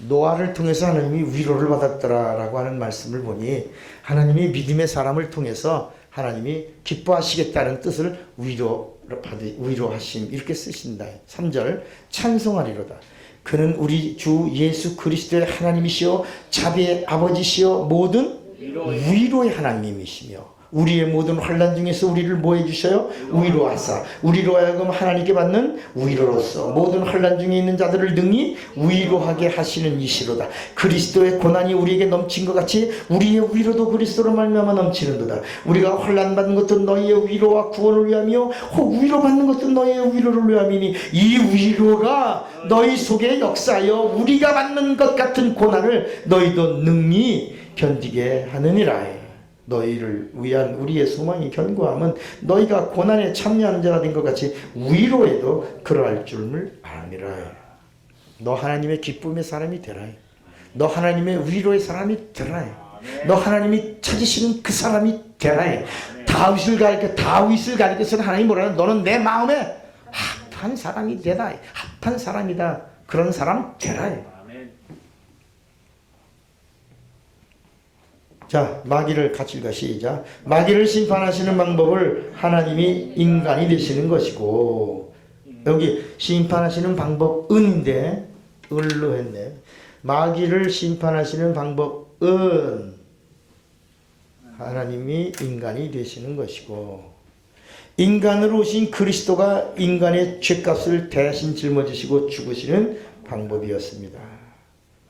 노아를 통해서 하나님이 위로를 받았더라라고 하는 말씀을 보니 하나님이 믿음의 사람을 통해서 하나님이 기뻐하시겠다는 뜻을 위로하심 이렇게 쓰신다. 3절 찬송하리로다. 그는 우리 주 예수 그리스도의 하나님이시요 자비의 아버지시요 모든 위로의 하나님이시며 우리의 모든 환난 중에서 우리를 뭐 해주셔요? 위로하사 우리로 하여금 하나님께 받는 위로로서 모든 환난 중에 있는 자들을 능히 위로하게 하시는 이시로다. 그리스도의 고난이 우리에게 넘친 것 같이 우리의 위로도 그리스도로 말미암아 넘치는도다. 우리가 환난 받는 것도 너희의 위로와 구원을 위함이요 혹 위로받는 것도 너희의 위로를 위함이니 이 위로가 너희 속에 역사하여 우리가 받는 것 같은 고난을 너희도 능히 견디게 하느니라. 너희를 위한 우리의 소망이 견고함은 너희가 고난에 참여하는 자가 된 것 같이 위로에도 그러할 줄을 아니라. 너 하나님의 기쁨의 사람이 되라. 너 하나님의 위로의 사람이 되라. 너 하나님이 찾으시는 그 사람이 되라. 다윗을 가리켜서는 하나님이 뭐라 하냐? 너는 내 마음에 합한 사람이 되라. 합한 사람이다. 그런 사람 되라. 자, 마귀를 같이 읽어 시작. 마귀를 심판하시는 방법을 하나님이 인간이 되시는 것이고, 여기 심판하시는 방법은인데 을로 했네. 마귀를 심판하시는 방법은 하나님이 인간이 되시는 것이고, 인간으로 오신 그리스도가 인간의 죄값을 대신 짊어지시고 죽으시는 방법이었습니다.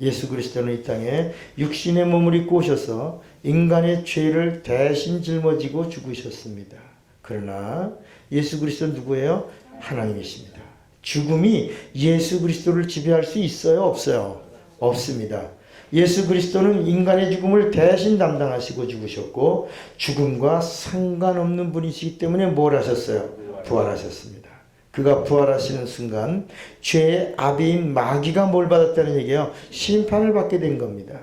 예수 그리스도는 이 땅에 육신의 몸을 입고 오셔서 인간의 죄를 대신 짊어지고 죽으셨습니다. 그러나 예수 그리스도는 누구예요? 하나님이십니다. 죽음이 예수 그리스도를 지배할 수 있어요? 없어요? 없습니다. 예수 그리스도는 인간의 죽음을 대신 담당하시고 죽으셨고 죽음과 상관없는 분이시기 때문에 뭘 하셨어요? 부활하셨습니다. 그가 부활하시는 순간 죄의 아비인 마귀가 뭘 받았다는 얘기예요? 심판을 받게 된 겁니다.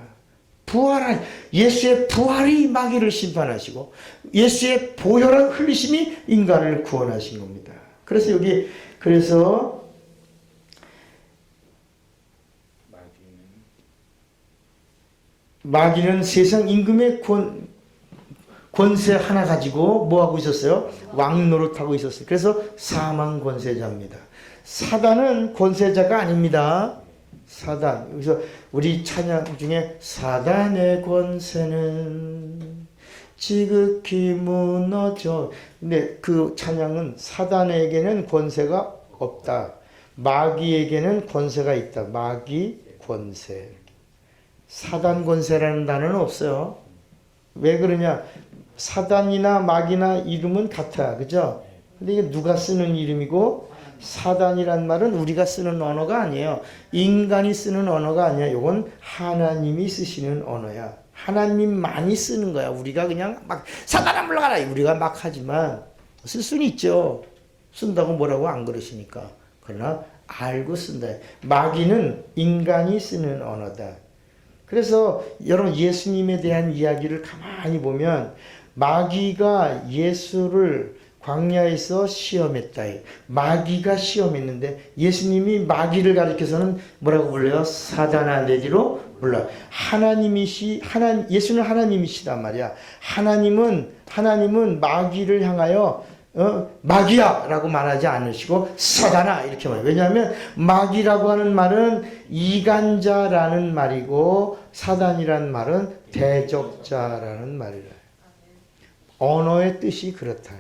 예수의 부활이 마귀를 심판하시고 예수의 보혈한 흘리심이 인간을 구원하신 겁니다. 그래서 마귀는 세상 임금의 권세 하나 가지고 뭐하고 있었어요? 왕노릇하고 있었어요. 그래서 사망 권세자입니다. 사단은 권세자가 아닙니다. 사단. 그래서 우리 찬양 중에 사단의 권세는 지극히 무너져. 근데 그 찬양은 사단에게는 권세가 없다. 마귀에게는 권세가 있다. 마귀 권세. 사단 권세라는 단어는 없어요. 왜 그러냐? 사단이나 마귀나 이름은 같아. 그죠? 근데 이게 누가 쓰는 이름이고 사단이란 말은 우리가 쓰는 언어가 아니에요. 인간이 쓰는 언어가 아니야. 이건 하나님이 쓰시는 언어야. 하나님만이 쓰는 거야. 우리가 그냥 막 사단아 물러가라 우리가 막 하지만 쓸 수는 있죠. 쓴다고 뭐라고 안 그러시니까. 그러나 알고 쓴다. 마귀는 인간이 쓰는 언어다. 그래서 여러분 예수님에 대한 이야기를 가만히 보면 마귀가 예수를 광야에서 시험했다. 마귀가 시험했는데 예수님이 마귀를 가리켜서는 뭐라고 불러요? 사단아 내지로 불러. 예수는 하나님이시단 말이야. 하나님은 마귀를 향하여 마귀야라고 말하지 않으시고 사단아 이렇게 말해요. 왜냐하면 마귀라고 하는 말은 이간자라는 말이고 사단이라는 말은 대적자라는 말이라. 언어의 뜻이 그렇다.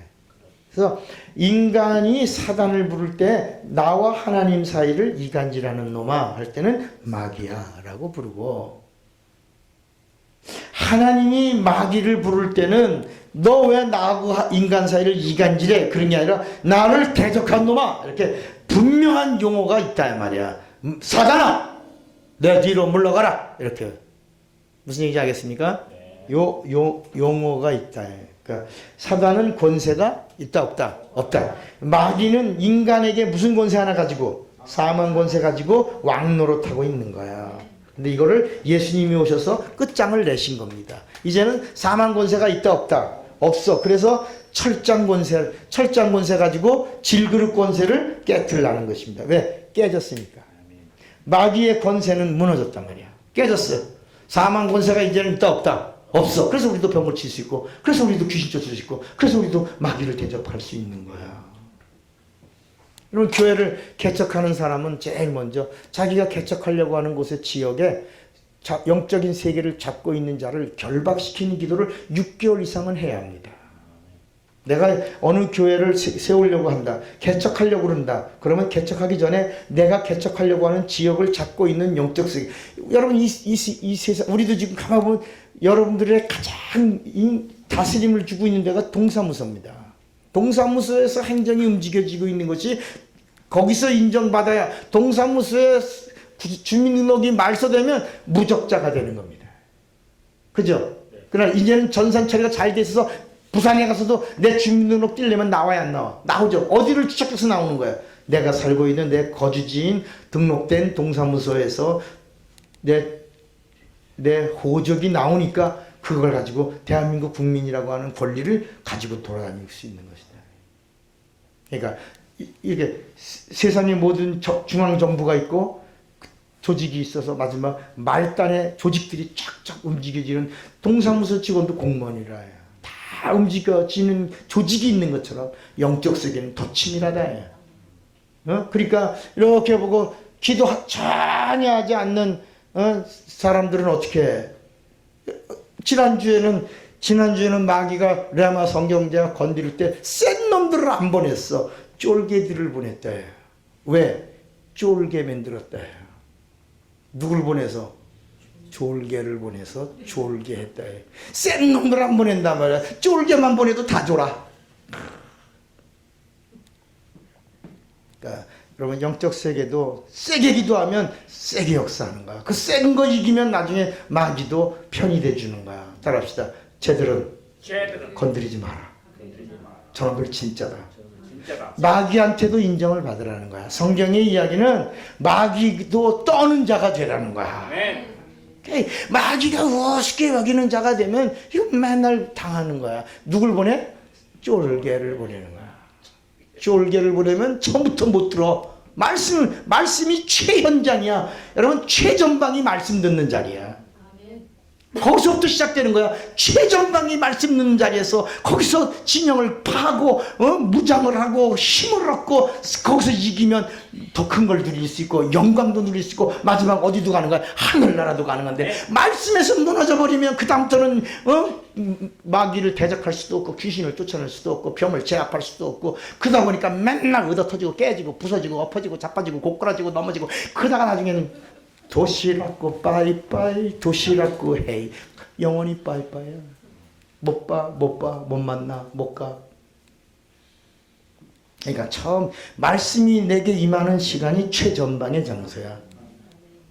그래서 인간이 사단을 부를 때 나와 하나님 사이를 이간질하는 놈아 할 때는 마귀야라고 부르고, 하나님이 마귀를 부를 때는 너 왜 나하고 인간 사이를 이간질해? 그런 게 아니라 나를 대적한 놈아 이렇게 분명한 용어가 있다 말이야. 사단아 내 뒤로 물러가라 이렇게. 무슨 얘기인지 알겠습니까? 용어가 있다. 그러니까 사단은 권세가 있다 없다? 없다. 마귀는 인간에게 무슨 권세 하나 가지고, 사망 권세 가지고 왕노릇하고 있는 거야. 근데 이거를 예수님이 오셔서 끝장을 내신 겁니다. 이제는 사망 권세가 있다 없다? 없어. 그래서 철장 권세 가지고 질그릇 권세를 깨트리려는 것입니다. 왜? 깨졌으니까. 마귀의 권세는 무너졌단 말이야. 깨졌어요. 사망 권세가 이제는 있다 없다? 없어. 그래서 우리도 병을 칠 수 있고, 그래서 우리도 귀신 쫓을 수 있고, 그래서 우리도 마귀를 대적할 수 있는 거야. 여러분, 교회를 개척하는 사람은 제일 먼저 자기가 개척하려고 하는 곳의 지역에 영적인 세계를 잡고 있는 자를 결박시키는 기도를 6개월 이상은 해야 합니다. 내가 어느 교회를 세우려고 한다, 개척하려고 그런다. 그러면 개척하기 전에 내가 개척하려고 하는 지역을 잡고 있는 영적 세계. 여러분, 이 세상, 우리도 지금 가만 보면 여러분들의 가장 다스림을 주고 있는 데가 동사무소입니다. 동사무소에서 행정이 움직여지고 있는 것이, 거기서 인정받아야, 동사무소에 주민등록이 말소되면 무적자가 되는 겁니다. 그죠? 그러나 이제는 전산 처리가 잘 돼 있어서 부산에 가서도 내 주민등록 띄려면 나와야 안 나와? 나오죠. 어디를 추적해서 나오는 거야? 내가 살고 있는 내 거주지인 등록된 동사무소에서 내 호적이 나오니까 그걸 가지고 대한민국 국민이라고 하는 권리를 가지고 돌아다닐 수 있는 것이다. 그러니까 이렇게 세상의 모든 중앙정부가 있고 조직이 있어서 마지막 말단의 조직들이 쫙쫙 움직여지는, 동사무소 직원도 공무원이라 해요. 다 움직여지는 조직이 있는 것처럼 영적 세계는 더 치밀하다 해요. 그러니까 이렇게 보고 기도 전혀 하지 않는 사람들은 어떻게 해? 지난주에는 마귀가 레마 성경제가 건드릴 때 센 놈들을 안 보냈어. 쫄개들을 보냈다 해요. 왜? 쫄개 만들었다 해요. 누굴 보내서? 졸개를 보내서 졸개 했다 해요. 센 놈들 안 보낸단 말이야. 쫄개만 보내도 다 졸아. 그러니까 여러분, 영적 세계도 세게 기도하면 세게 역사하는 거야. 그 센 거 이기면 나중에 마귀도 편이 돼주는 거야. 따라합시다. 쟤들은 건드리지 마라. 저놈들 진짜다. 마귀한테도 인정을 받으라는 거야. 성경의 이야기는 마귀도 떠는 자가 되라는 거야. 마귀가 우습게 여기는 자가 되면 이거 맨날 당하는 거야. 누굴 보내? 쫄개를 보내는 거야. 쫄개를 보내면 처음부터 못 들어. 말씀이 최현장이야. 여러분, 최전방이 말씀 듣는 자리야. 거기서부터 시작되는 거야. 최전방이 말씀 듣는 자리에서 거기서 진영을 파고 무장을 하고 힘을 얻고 거기서 이기면 더 큰 걸 누릴 수 있고 영광도 누릴 수 있고 마지막 어디도 가는 거야? 하늘나라도 가는 건데, 말씀에서 무너져 버리면 그 다음부터는 마귀를 대적할 수도 없고 귀신을 쫓아낼 수도 없고 병을 제압할 수도 없고, 그러다 보니까 맨날 얻어터지고 깨지고 부서지고 엎어지고 자빠지고 고꾸라지고 넘어지고, 그러다가 나중에는 도시락고 빠이빠이, 도시락고 헤이, 영원히 빠이빠이야. 못 만나, 못 가. 그러니까 처음 말씀이 내게 임하는 시간이 최전방의 장소야.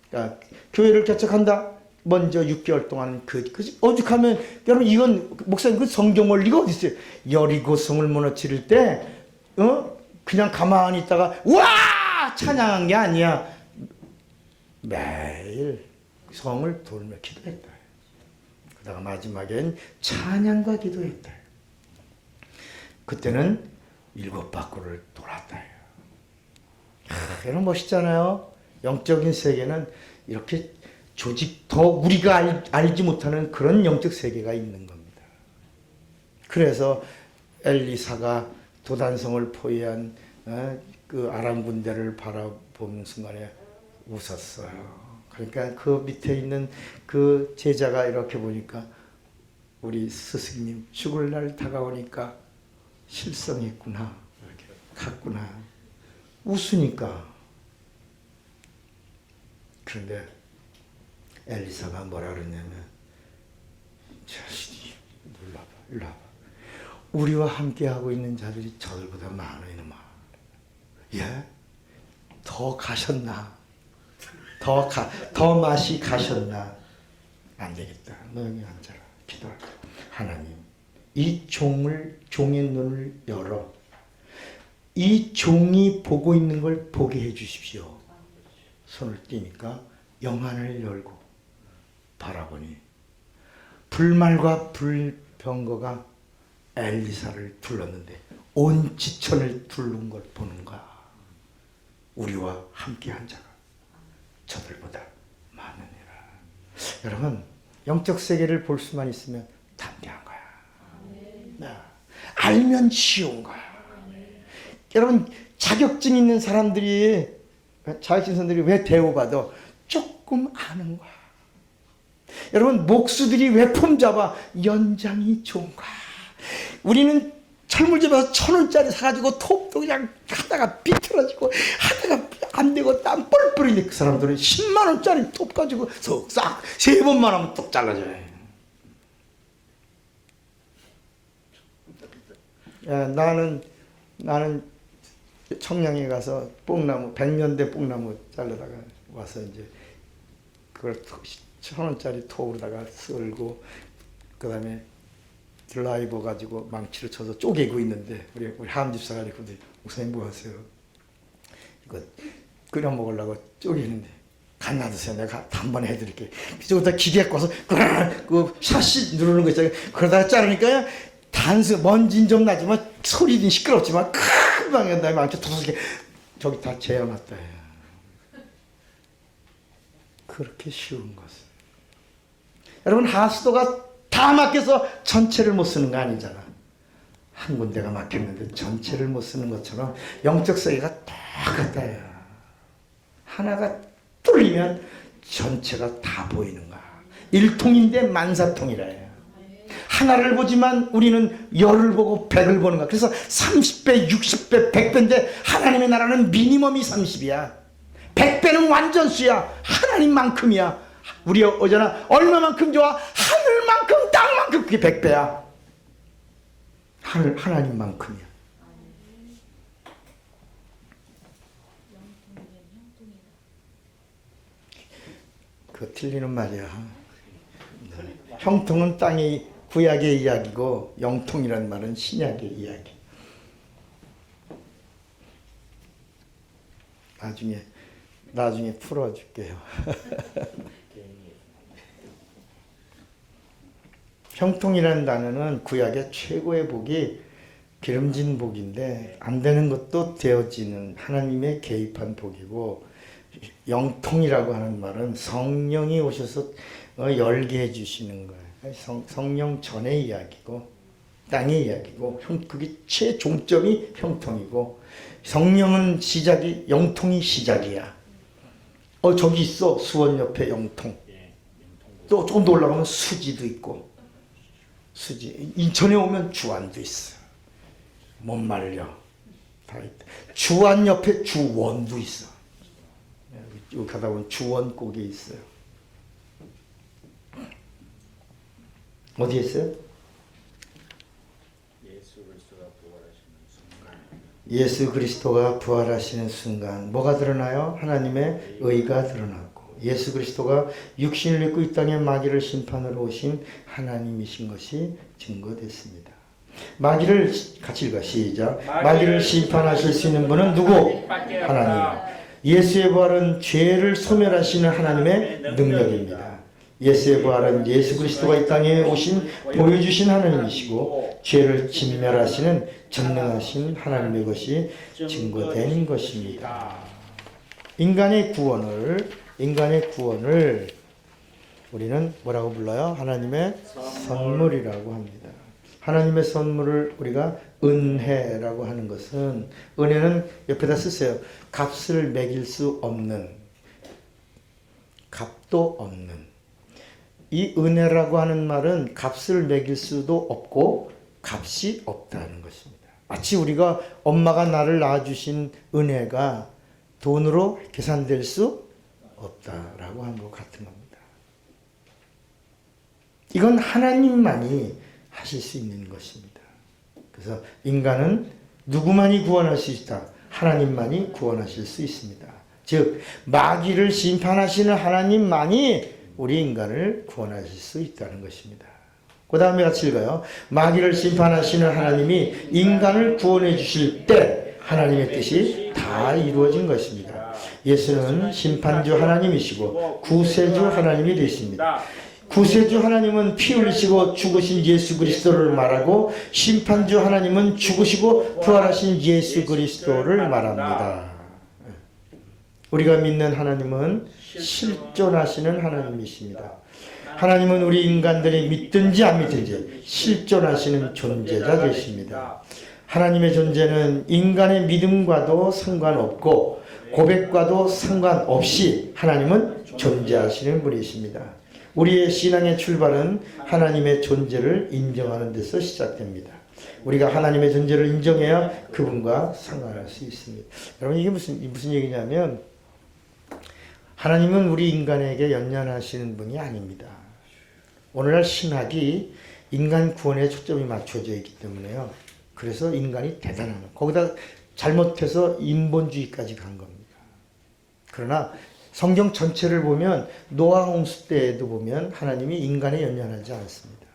그러니까 교회를 개척한다. 먼저 6개월 동안 오죽하면, 여러분, 이건 목사님, 그 성경 원리가 어디 있어요? 여리고성을 무너뜨릴 때 그냥 가만히 있다가 와 찬양한 게 아니야. 매일 성을 돌며 기도했다. 그러다가 마지막엔 찬양과 기도했다. 그때는 7바퀴를 돌았다. 여러분, 멋있잖아요. 영적인 세계는 이렇게 더 우리가 알지 못하는 그런 영적 세계가 있는 겁니다. 그래서 엘리사가 도단성을 포위한 그 아람 군대를 바라보는 순간에 웃었어요. 그러니까 그 밑에 있는 그 제자가 이렇게 보니까 우리 스승님 죽을 날 다가오니까 실성했구나, 이렇게 갔구나, 웃으니까. 그런데 엘리사가 뭐라 그러냐면, 자식이 일로 와봐. 우리와 함께하고 있는 자들이 저들보다 많아 이놈아. 예? 더 가셨나? 더 맛이 가셨나? 안 되겠다. 너 여기 앉아라. 기도할까? 하나님, 이 종의 눈을 열어 이 종이 보고 있는 걸 보게 해 주십시오. 손을 띄니까 영안을 열고 바라보니 불말과 불병거가 엘리사를 둘렀는데 온 지천을 둘른 걸 보는 거야. 우리와 함께한 자가 저들보다 많으니라. 여러분, 영적 세계를 볼 수만 있으면 담대한 거야. 알면 쉬운 거야. 여러분, 자격증 있는 사람들이 왜 대우받아? 조금 아는 거야. 여러분, 목수들이 왜 폼 잡아? 연장이 좋은 거야. 우리는 철물점에서 1,000원짜리 사가지고 톱도 그냥 하다가 비틀어지고 하다가 안 되고 땀 뻘뻘인데 그 사람들은 10만 원짜리 톱 가지고 싹 3번만 하면 똑 잘라져요. 나는 청량에 가서 뽕나무 100년대 뽕나무 자르다가 와서 이제 그걸 1,000원짜리 톱으로다가 썰고 그다음에 드라이버 가지고 망치로 쳐서 쪼개고 있는데 우리 함집사가 그러는데 목사님 뭐 하세요? 이거 끓여 먹으려고 쪼개는데 간 놔두세요. 내가 단번에 해드릴게. 그쪽부터 기계 꽂아서 그 샷시 누르는 거 있잖아요. 그러다가 자르니까요. 단수 먼지는 좀 나지만 소리는 시끄럽지만 금방 한다음에 망치 도서게 저기 다 재어놨다 해요. 그렇게 쉬운 것은 여러분, 하수도가 다 막혀서 전체를 못 쓰는 거 아니잖아. 한 군데가 막혔는데 전체를 못 쓰는 것처럼 영적 세계가 똑같아요. 하나가 뚫리면 전체가 다 보이는 거야. 일통인데 만사통이라 해요. 하나를 보지만 우리는 열을 보고 백을 보는 거야. 그래서 30배, 60배, 100배인데 하나님의 나라는 미니멈이 30이야. 100배는 완전수야. 하나님만큼이야. 우리 어제나 얼마만큼 좋아? 하늘만큼 땅만큼. 그게 100배야. 하나님만큼이야. 그거 틀리는 말이야. 형통은 땅의 구약의 이야기고 영통이란 말은 신약의 이야기. 나중에 풀어줄게요. 형통이라는 단어는 구약의 최고의 복이 기름진 복인데 안 되는 것도 되어지는 하나님의 개입한 복이고, 영통이라고 하는 말은 성령이 오셔서 열게 해주시는 거예요. 성령 전의 이야기고 땅의 이야기고 그게 최종점이 형통이고, 성령은 시작이, 영통이 시작이야. 저기 있어. 수원 옆에 영통. 또 조금 더 올라가면 수지도 있고, 수지. 인천에 오면 주안도 있어. 못 말려. 다 있다. 주안 옆에 주원도 있어. 여기 가다 보면 주원 꼭에 있어요. 어디에 있어요? 예수 그리스도가 부활하시는 순간 뭐가 드러나요? 하나님의 의가 드러났고, 예수 그리스도가 육신을 입고 이 땅에 마귀를 심판으로 오신 하나님이신 것이 증거됐습니다. 마귀를 같이 읽어. 시작. 마귀를 심판하실 수 있는 분은 누구? 하나님. 예수의 부활은 죄를 소멸하시는 하나님의 능력입니다. 예수의 부활은 예수 그리스도가 이 땅에 오신 보여주신 하나님이시고, 죄를 진멸하시는 전능하신 하나님의 것이 증거된 것입니다. 인간의 구원을 우리는 뭐라고 불러요? 하나님의 선물이라고 합니다. 하나님의 선물을 우리가 은혜라고 하는 것은, 은혜는 옆에다 쓰세요. 값을 매길 수 없는, 값도 없는. 이 은혜라고 하는 말은 값을 매길 수도 없고 값이 없다는 것입니다. 마치 우리가 엄마가 나를 낳아주신 은혜가 돈으로 계산될 수 없다라고 하는 것 같은 겁니다. 이건 하나님만이 하실 수 있는 것입니다. 그래서 인간은 누구만이 구원할 수 있다? 하나님만이 구원하실 수 있습니다. 즉 마귀를 심판하시는 하나님만이 우리 인간을 구원하실 수 있다는 것입니다. 그 다음에 같이 읽어요. 마귀를 심판하시는 하나님이 인간을 구원해 주실 때 하나님의 뜻이 다 이루어진 것입니다. 예수는 심판주 하나님이시고 구세주 하나님이 되십니다. 구세주 하나님은 피 흘리시고 죽으신 예수 그리스도를 말하고, 심판주 하나님은 죽으시고 부활하신 예수 그리스도를 말합니다. 우리가 믿는 하나님은 실존하시는 하나님이십니다. 하나님은 우리 인간들이 믿든지 안 믿든지 실존하시는 존재자 되십니다. 하나님의 존재는 인간의 믿음과도 상관없고 고백과도 상관없이 하나님은 존재하시는 분이십니다. 우리의 신앙의 출발은 하나님의 존재를 인정하는 데서 시작됩니다. 우리가 하나님의 존재를 인정해야 그분과 상관할 수 있습니다. 여러분, 이게 무슨 얘기냐면, 하나님은 우리 인간에게 연연하시는 분이 아닙니다. 오늘날 신학이 인간 구원에 초점이 맞춰져 있기 때문에요. 그래서 인간이 대단한 거예요. 거기다 잘못해서 인본주의까지 간 겁니다. 그러나 성경 전체를 보면 노아 홍수 때에도 보면 하나님이 인간에 연연하지 않습니다.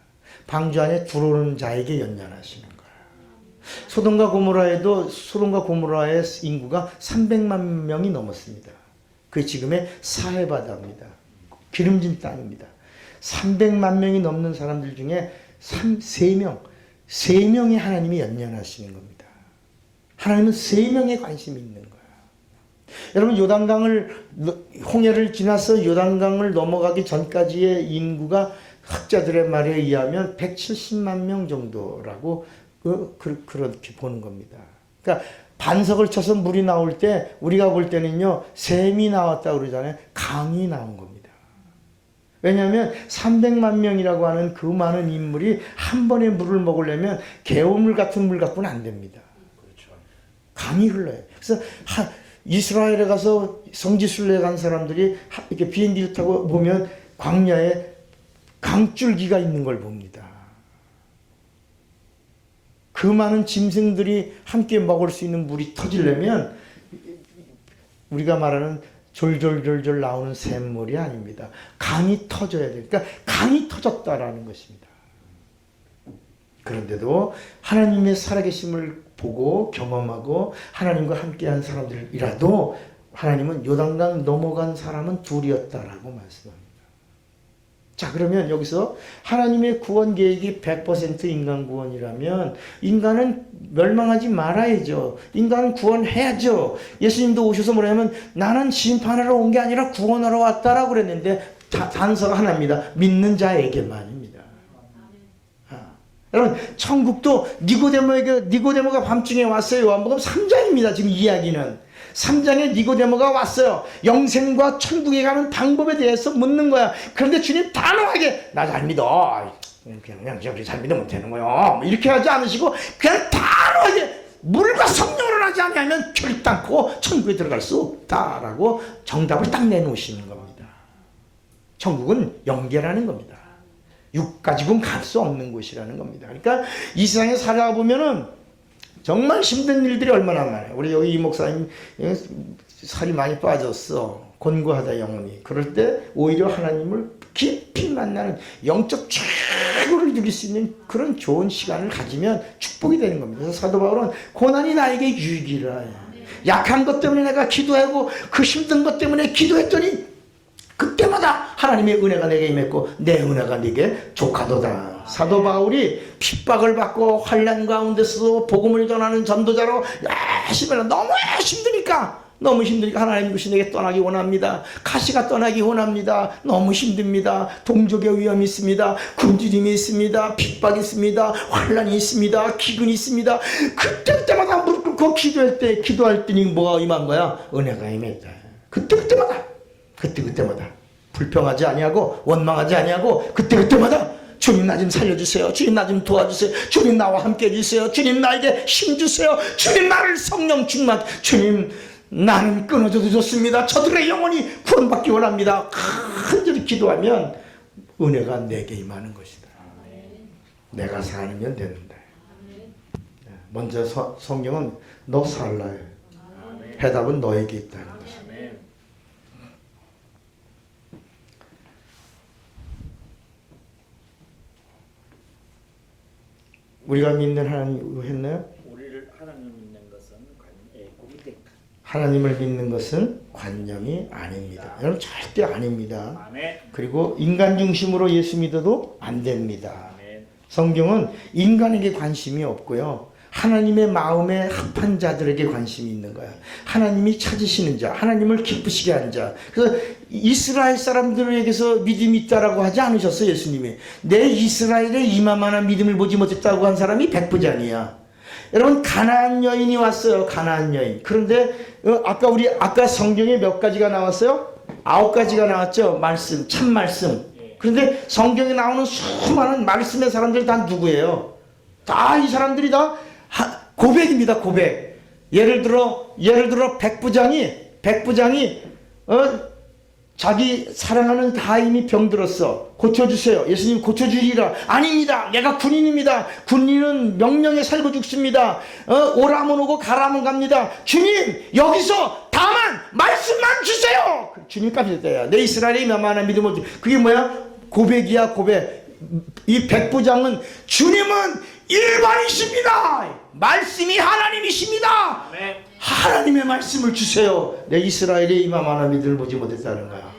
방주 안에 들어오는 자에게 연연하시는 거예요. 소돔과 고모라의 인구가 300만 명이 넘었습니다. 그게 지금의 사해바다입니다. 기름진 땅입니다. 300만 명이 넘는 사람들 중에 3명의 하나님이 연연하시는 겁니다. 하나님은 3명에 관심이 있는 거예요. 여러분, 홍해를 지나서 요단강을 넘어가기 전까지의 인구가 학자들의 말에 의하면 170만 명 정도라고 그렇게 보는 겁니다. 그러니까 반석을 쳐서 물이 나올 때 우리가 볼 때는요, 샘이 나왔다고 그러잖아요. 강이 나온 겁니다. 왜냐하면 300만 명이라고 하는 그 많은 인물이 한 번에 물을 먹으려면 개울물 같은 물 갖고는 안 됩니다. 강이 흘러요. 그래서 이스라엘에 가서 성지순례 간 사람들이 이렇게 비행기를 타고 보면 광야에 강줄기가 있는 걸 봅니다. 그 많은 짐승들이 함께 먹을 수 있는 물이 터지려면 우리가 말하는 졸졸졸졸 나오는 샘물이 아닙니다. 강이 터져야 돼요. 그러니까 강이 터졌다라는 것입니다. 그런데도 하나님의 살아계심을 보고 경험하고 하나님과 함께한 사람들이라도 하나님은 요단강 넘어간 사람은 둘이었다라고 말씀합니다. 자, 그러면 여기서 하나님의 구원 계획이 100% 인간 구원이라면 인간은 멸망하지 말아야죠. 인간은 구원해야죠. 예수님도 오셔서 뭐냐면 나는 심판하러 온 게 아니라 구원하러 왔다라고 그랬는데 단서가 하나입니다. 믿는 자에게만입니다. 여러분, 천국도 니고데모가 밤중에 왔어요. 요한복음 3장입니다. 지금 이야기는 3장에 니고데모가 왔어요. 영생과 천국에 가는 방법에 대해서 묻는 거야. 그런데 주님 단호하게 나 잘 믿어. 그냥 잘 믿으면 되는 거요. 이렇게 하지 않으시고 그냥 단호하게 물과 성령으로 하지 않으면 결단코 천국에 들어갈 수 없다라고 정답을 딱 내놓으시는 겁니다. 천국은 영계라는 겁니다. 육 가지고는 갈 수 없는 곳이라는 겁니다. 그러니까 이 세상에 살아보면은 정말 힘든 일들이 얼마나 많아요. 우리 여기 이 목사님 살이 많이 빠졌어. 곤고하다 영혼이. 그럴 때 오히려 하나님을 깊이 만나는 영적 최고를 누릴 수 있는 그런 좋은 시간을 가지면 축복이 되는 겁니다. 그래서 사도 바울은 고난이 나에게 유익이라. 약한 것 때문에 내가 기도하고 그 힘든 것 때문에 기도했더니 그때마다 하나님의 은혜가 내게 임했고 내 은혜가 네게 족하도다. 사도 바울이 핍박을 받고 환난 가운데서 복음을 전하는 전도자로 열심히 너무 힘드니까 너무 힘드니까 하나님 이것이 내게 떠나기 원합니다. 가시가 떠나기 원합니다. 너무 힘듭니다. 동족의 위험이 있습니다. 굶주림이 있습니다. 핍박이 있습니다. 환란이 있습니다. 기근이 있습니다. 그때마다 무릎 꿇고 기도할 때니 뭐가 임한 거야? 은혜가 임했다. 그때마다 불평하지 아니하고 원망하지 아니하고 그때마다 주님 나 좀 살려주세요. 주님 나 좀 도와주세요. 주님 나와 함께 해주세요. 주님 나에게 힘주세요. 주님 나를 성령 충만. 주님 나는 끊어져도 좋습니다. 저들의 영혼이 구원받기 원합니다. 간절히 기도하면 은혜가 내게 임하는 것이다. 내가 살면 되는데. 먼저 성경은 너 살라요. 해답은 너에게 있다는 것입니다. 우리가 믿는 하나님 했나요? 우리를 하나님 믿는 것은 고민된 하나님을 믿는 것은 관념이 아닙니다. 여러분 절대 아닙니다. 아멘. 그리고 인간 중심으로 예수 믿어도 안 됩니다. 아멘. 성경은 인간에게 관심이 없고요. 하나님의 마음에 합한 자들에게 관심이 있는 거야. 하나님이 찾으시는 자, 하나님을 기쁘시게 하는 자. 그래서 이스라엘 사람들에게서 믿음이 있다라고 하지 않으셨어요, 예수님이. 내 이스라엘에 이만한 믿음을 보지 못했다고 한 사람이 백부장이야. 여러분, 가나안 여인이 왔어요, 가나안 여인. 그런데 아까 성경에 몇 가지가 나왔어요? 9가지가 나왔죠, 말씀, 참 말씀. 그런데 성경에 나오는 수많은 말씀의 사람들이 다 누구예요? 다 이 사람들이 다 고백입니다. 고백. 예를 들어 백부장이 자기 사랑하는 다인이 병들었어. 고쳐주세요. 예수님 고쳐주리라. 아닙니다. 내가 군인입니다. 군인은 명령에 살고 죽습니다. 오라면 오고 가라면 갑니다. 주님 여기서 다만 말씀만 주세요. 주님 깜짝이야. 내 이스라엘에 이만한 믿음을. 그게 뭐야? 고백이야, 고백. 이 백부장은 주님은 일반이십니다. 말씀이 하나님이십니다. 네. 하나님의 말씀을 주세요. 내 이스라엘에 이만한 믿음을 보지 못했다는 거야.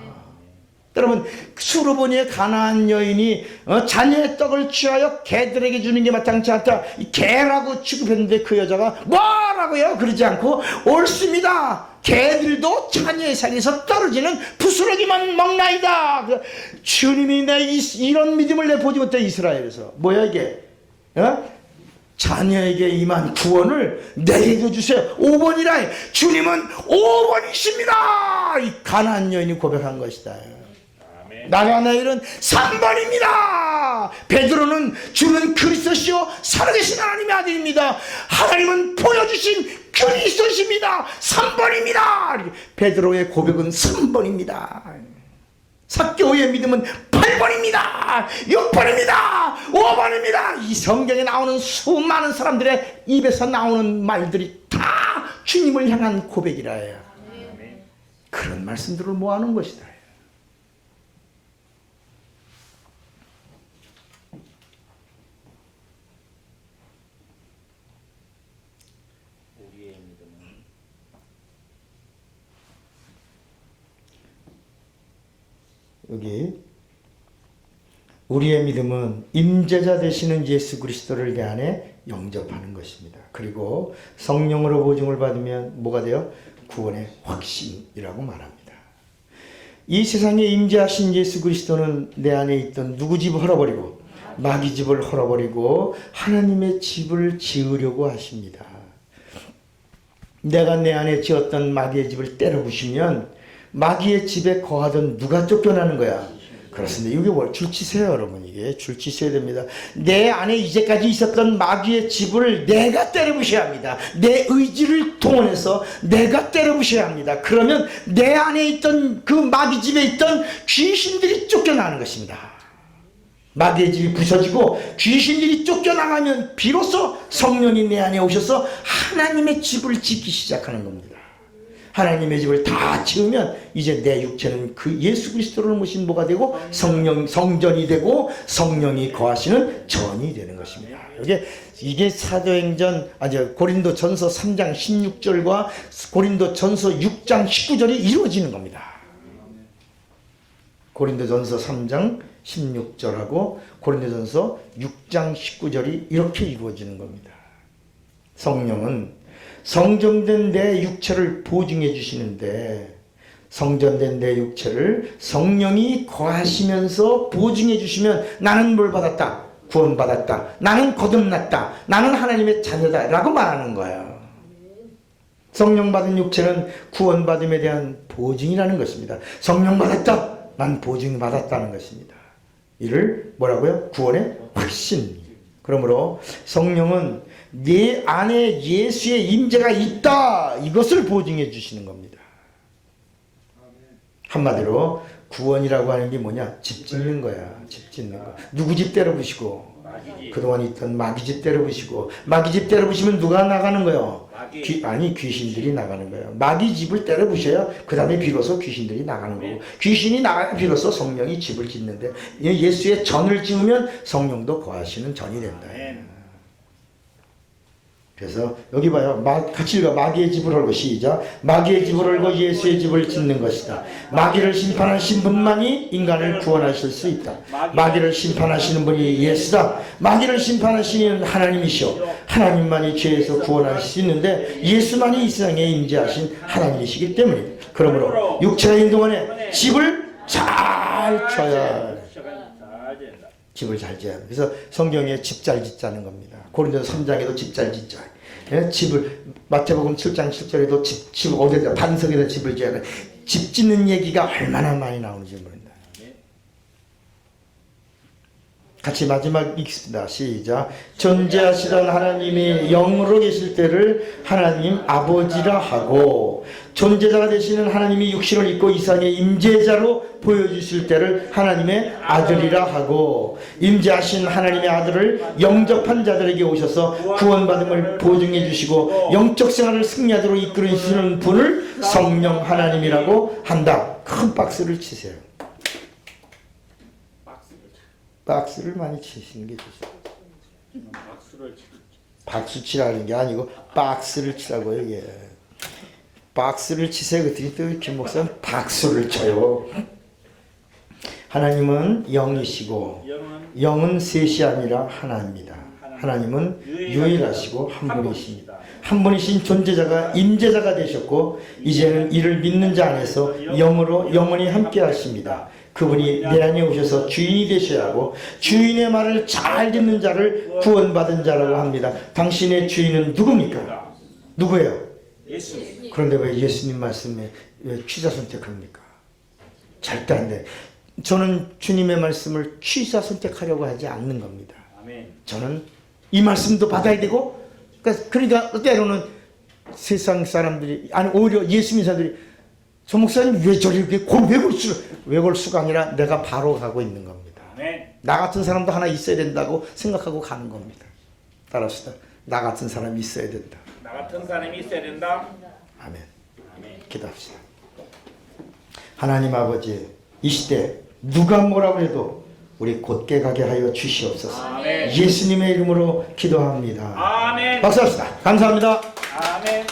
여러분, 수르보니의 가나안 여인이 자녀의 떡을 취하여 개들에게 주는 게 마땅치 않다. 개라고 취급했는데 그 여자가 뭐라고요? 그러지 않고 옳습니다. 개들도 자녀의 상에서 떨어지는 부스러기만 먹나이다. 주님이 내 이런 믿음을 내 보지 못해. 이스라엘에서 뭐야 이게? 자녀에게 임한 구원을 내게 주세요. 5번이라. 주님은 5번이십니다. 이 가나안 여인이 고백한 것이다. 나가나엘은 3번입니다. 베드로는 주는 그리스도시요 살아계신 하나님의 아들입니다. 하나님은 보여주신 그리스도십니다. 3번입니다. 베드로의 고백은 3번입니다. 사교의 믿음은 8번입니다. 6번입니다. 5번입니다. 이 성경에 나오는 수많은 사람들의 입에서 나오는 말들이 다 주님을 향한 고백이라 해요. 그런 말씀들을 모아놓은 것이다. 여기 우리의 믿음은 임재자 되시는 예수 그리스도를 내 안에 영접하는 것입니다. 그리고 성령으로 보증을 받으면 뭐가 돼요? 구원의 확신이라고 말합니다. 이 세상에 임재하신 예수 그리스도는 내 안에 있던 누구 집을 헐어버리고 마귀 집을 헐어버리고 하나님의 집을 지으려고 하십니다. 내가 내 안에 지었던 마귀의 집을 때려 부시면 마귀의 집에 거하던 누가 쫓겨나는 거야? 그렇습니다. 이게 뭘 줄치세요, 여러분. 이게 줄치셔야 됩니다. 내 안에 이제까지 있었던 마귀의 집을 내가 때려부셔야 합니다. 내 의지를 동원해서 내가 때려부셔야 합니다. 그러면 내 안에 있던 그 마귀 집에 있던 귀신들이 쫓겨나는 것입니다. 마귀의 집이 부서지고 귀신들이 쫓겨나가면 비로소 성령이 내 안에 오셔서 하나님의 집을 짓기 시작하는 겁니다. 하나님의 집을 다 지으면 이제 내 육체는 그 예수 그리스도를 모신 뭐가 되고 성전이 되고 성령이 거하시는 전이 되는 것입니다. 이게 사도행전 고린도전서 3장 16절과 고린도전서 6장 19절이 이루어지는 겁니다. 고린도전서 3장 16절하고 고린도전서 6장 19절이 이렇게 이루어지는 겁니다. 성령은 성정된 내 육체를 보증해 주시는데 성전된 내 육체를 성령이 거하시면서 보증해 주시면 나는 뭘 받았다? 구원받았다. 나는 거듭났다. 나는 하나님의 자녀다 라고 말하는 거예요. 성령 받은 육체는 구원받음에 대한 보증이라는 것입니다. 성령 받았다. 난 보증 받았다는 것입니다. 이를 뭐라고요? 구원의 확신. 그러므로 성령은 내 안에 예수의 임재가 있다. 이것을 보증해 주시는 겁니다. 한마디로 구원이라고 하는 게 뭐냐? 집 짓는 거야. 집 짓는 거. 누구 집 때려부시고 그동안 있던 마귀 집 때려부시고 마귀 집 때려부시면 누가 나가는 거예요? 귀신들이 나가는 거예요. 마귀 집을 때려부셔야 그 다음에 비로소 귀신들이 나가는 거고 귀신이 나가야 비로소 성령이 집을 짓는데 예수의 전을 지으면 성령도 거하시는 전이 된다. 그래서 여기 봐요. 같이 읽어. 마귀의 집을 헐고 시작. 마귀의 집을 헐고 예수의 집을 짓는 것이다. 마귀를 심판하신 분만이 인간을 구원하실 수 있다. 마귀를 심판하시는 분이 예수다. 마귀를 심판하시는 하나님이시오. 하나님만이 죄에서 구원하실 수 있는데 예수만이 이 세상에 임재하신 하나님이시기 때문입니다. 그러므로 육체가 있는 동안에 집을 잘 쳐야 집을 잘 지어야 합니다. 그래서 성경에 집 잘 짓자는 겁니다. 고린도서 3장에도 집 잘 짓자. 예? 집을 마태복음 7장 7절에도 집 어디다 반석에다 집을 지어야 돼. 집 짓는 얘기가 얼마나 많이 나오는지 모른다. 같이 마지막 읽습니다. 시작. 존재하시던 하나님이 영으로 계실 때를 하나님 아버지라 하고 존재자가 되시는 하나님이 육신을 입고 이 세상에 임재자로 보여주실 때를 하나님의 아들이라 하고 임재하신 하나님의 아들을 영접한 자들에게 오셔서 구원받음을 보증해 주시고 영적 생활을 승리하도록 이끌으시는 분을 성령 하나님이라고 한다. 큰 박수를 치세요. 박수를 많이 치시는 게 좋습니다. 박수 치라는 게 아니고 박스를 치라고요. 이게 박스를 치세요. 그랬더니 또 김 목사는 박수를 쳐요. 하나님은 영이시고 영은 셋이 아니라 하나입니다. 하나님은 유일하시고 한 분이십니다. 한 분이신 존재자가 임재자가 되셨고 이제는 이를 믿는 자 안에서 영으로 영원히 함께 하십니다. 그분이 내 안에 오셔서 주인이 되셔야 하고 주인의 말을 잘 듣는 자를 구원받은 자라고 합니다. 당신의 주인은 누굽니까? 누구예요? 예수. 그런데 왜 예수님 말씀에 왜 취사 선택합니까? 절대 안 돼. 저는 주님의 말씀을 취사 선택하려고 하지 않는 겁니다. 아멘. 저는 이 말씀도 받아야 되고 그러니까 때로는 세상 사람들이 아니 오히려 예수 민사들이 저 목사님 왜 저리 이렇게 외골수가 아니라 내가 바로 가고 있는 겁니다. 아멘. 나 같은 사람도 하나 있어야 된다고 생각하고 가는 겁니다. 따라합시다. 나 같은 사람이 있어야 된다. 나 같은 사람이 있어야 된다. 아멘. 아멘. 기도합시다. 하나님 아버지 이 시대 누가 뭐라고 해도 우리 곧게 가게 하여 주시옵소서. 아멘. 예수님의 이름으로 기도합니다. 아멘. 박수합시다. 감사합니다. 아멘.